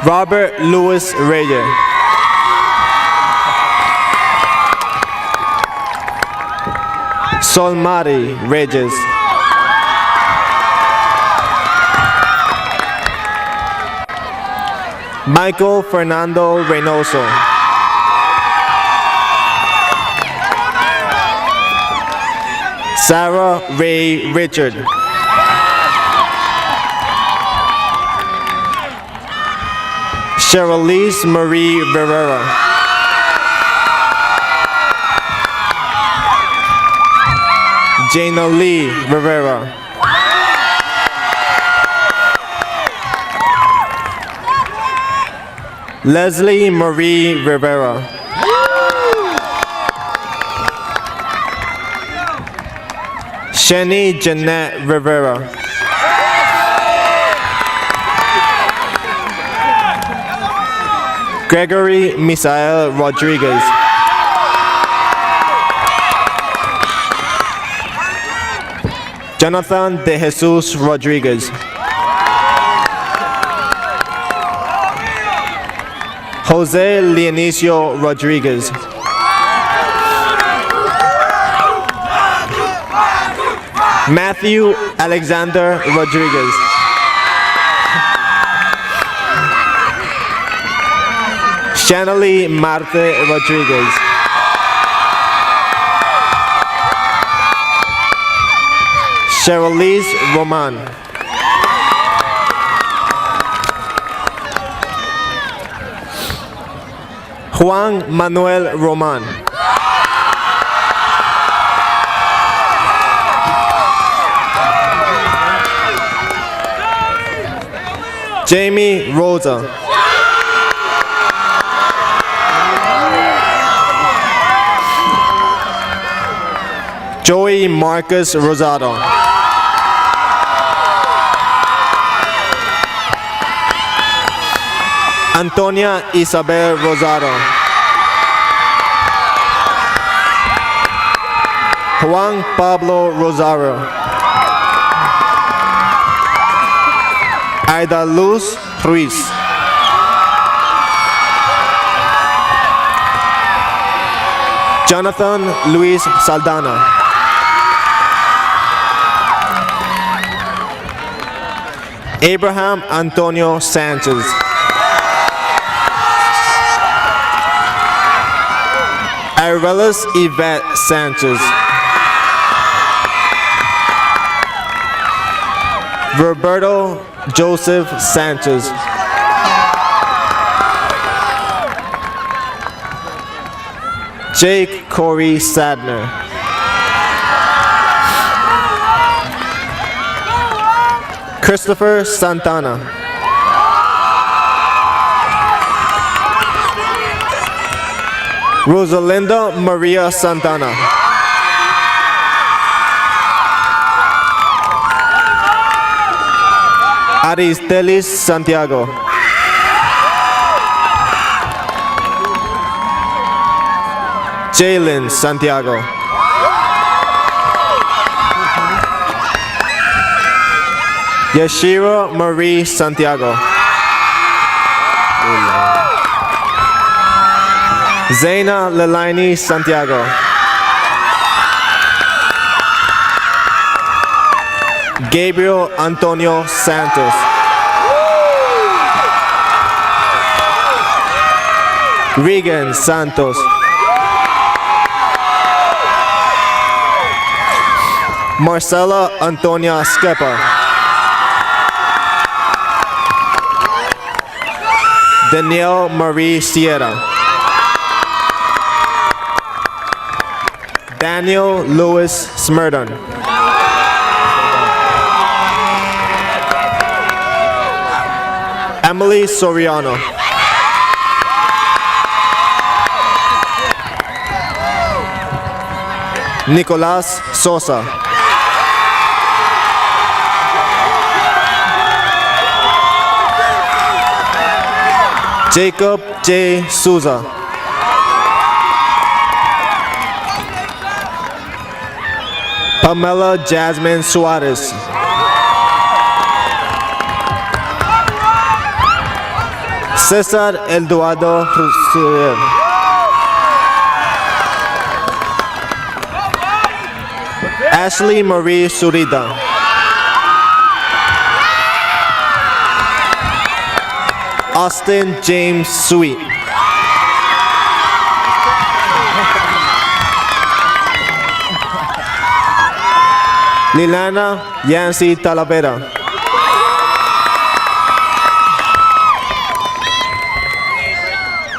Robert Louis Reyes. Solmari Reyes. Michael Fernando Reynoso. Sarah Ray Richard. Cherilise Marie Rivera. Jana Lee Rivera. Leslie Marie Rivera. Shani Jeanette Rivera. Gregory Misael Rodriguez. Jonathan De Jesus Rodriguez. Jose Leonicio Rodriguez. Matthew Alexander Rodriguez. Shanley Marte Rodriguez. Cherilise Roman. Juan Manuel Roman. Jamie Rosa. Joey Marcus Rosado. Antonia Isabel Rosado. Juan Pablo Rosario. Aida Luz Ruiz. Jonathan Luis Saldana. Abraham Antonio Sanchez. Irelis Yvette Sanchez. Roberto Joseph Sanchez. Jake Corey Sadner. Christopher Santana. Rosalinda Maria Santana. Aristelis Santiago. Jalen Santiago. Yashira Marie Santiago. Zaina Lelaini Santiago. Gabriel Antonio Santos. Regan Santos. Marcela Antonia Skepa. Danielle Marie Sierra. Daniel Louis Smerdon. Emily Soriano. Nicolas Sosa. Jacob J. Souza. Pamela Jasmine Suarez. Cesar Eduardo Rusier. Ashley Marie Surida. Austin James Sweet. Lilana Yancy Talavera.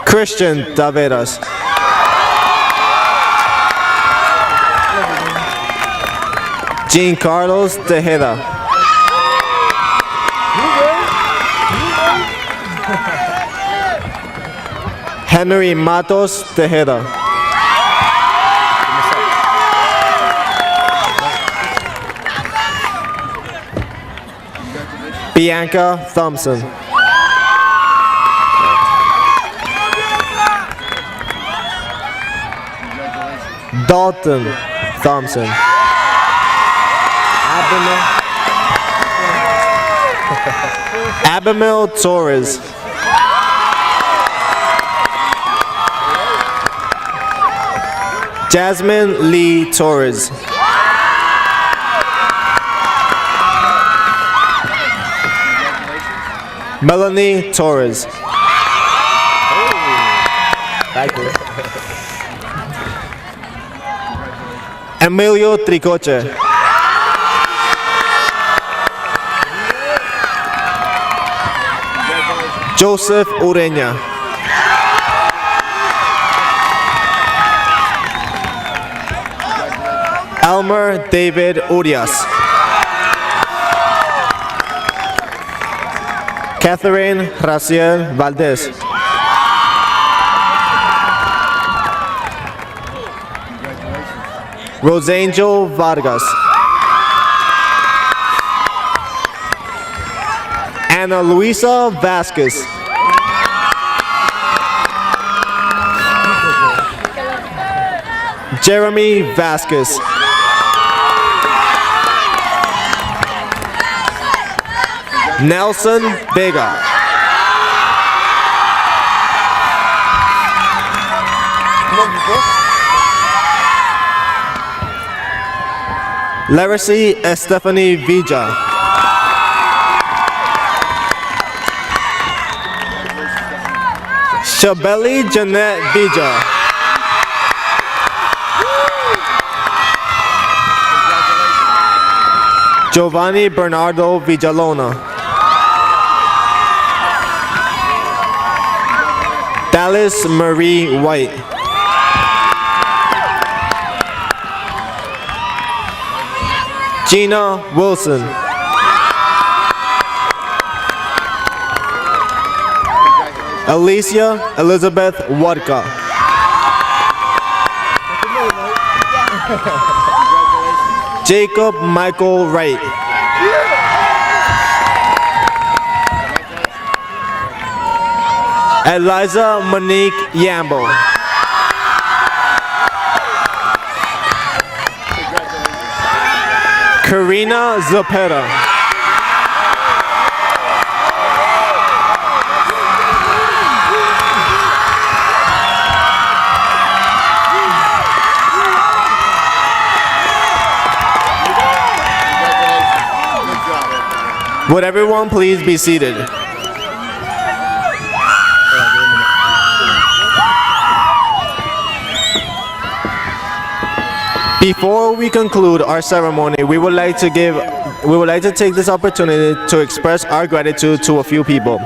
Christian Taveras. Jean Carlos Tejeda. Henry Matos Tejeda. Bianca Thompson. Dalton Thompson. Abimel Torres. Jasmine Lee Torres. Melanie Torres. Emilio Tricoche. Joseph Ureña. Elmer David Urias. Catherine Raciel Valdez. Rosangel Vargas. Ana Luisa Vasquez. Jeremy Vasquez. Nelson Vega. Laracy Estefany Villa. Shabeli Jeanette Villa. Giovanni Bernardo Villalona. Dallas Marie White. Gina Wilson. Alicia Elizabeth Wadka. Jacob Michael Wright. Eliza Monique Yambo. Karina Zapeta. Would everyone please be seated? Before we conclude our ceremony, we would like to take this opportunity to express our gratitude to a few people.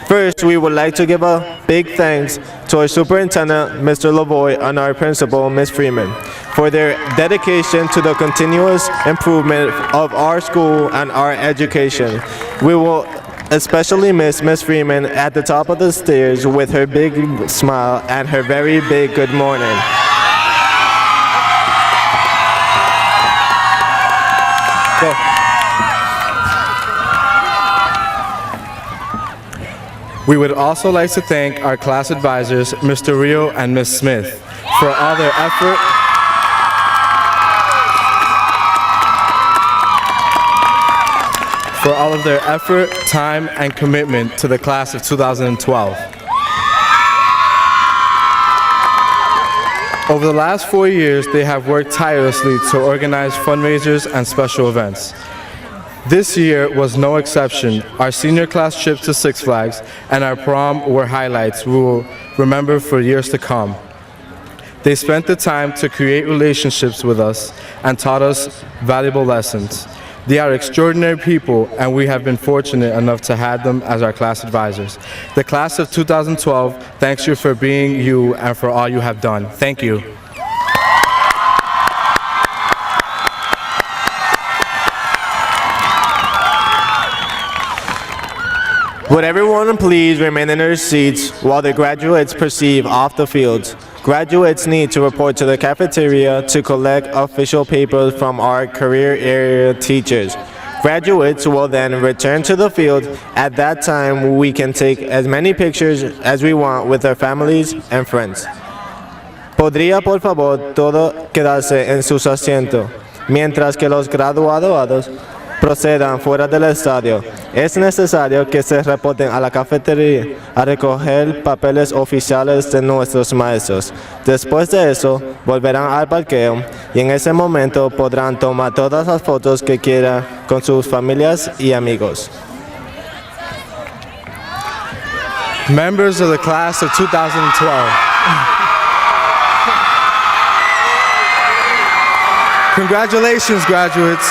First, we would like to give a big thanks to our superintendent, Mr. Lavoy, and our principal, Ms. Freeman, for their dedication to the continuous improvement of our school and our education. We will especially miss Ms. Freeman at the top of the stairs with her big smile and her very big good morning. Go. We would also like to thank our class advisors, Mr. Rio and Ms. Smith, for all their effort time, and commitment to the class of 2012. Over the last 4 years, they have worked tirelessly to organize fundraisers and special events. This year was no exception. Our senior class trip to Six Flags and our prom were highlights we will remember for years to come. They spent the time to create relationships with us and taught us valuable lessons. They are extraordinary people, and we have been fortunate enough to have them as our class advisors. The class of 2012 thanks you for being you and for all you have done. Thank you. Would everyone please remain in their seats while the graduates proceed off the field? Graduates need to report to the cafeteria to collect official papers from our career area teachers. Graduates will then return to the field. At that time, we can take as many pictures as we want with our families and friends. ¿Podría, por favor, todo quedarse en sus asientos mientras que los graduados procedan fuera del estadio? Es necesario que se reporten a la cafetería a recoger papeles oficiales de nuestros maestros. Después de eso, volverán al parqueo y en ese momento podrán tomar todas las fotos que quieran con sus familias y amigos. Members of the class of 2012. Congratulations, graduates.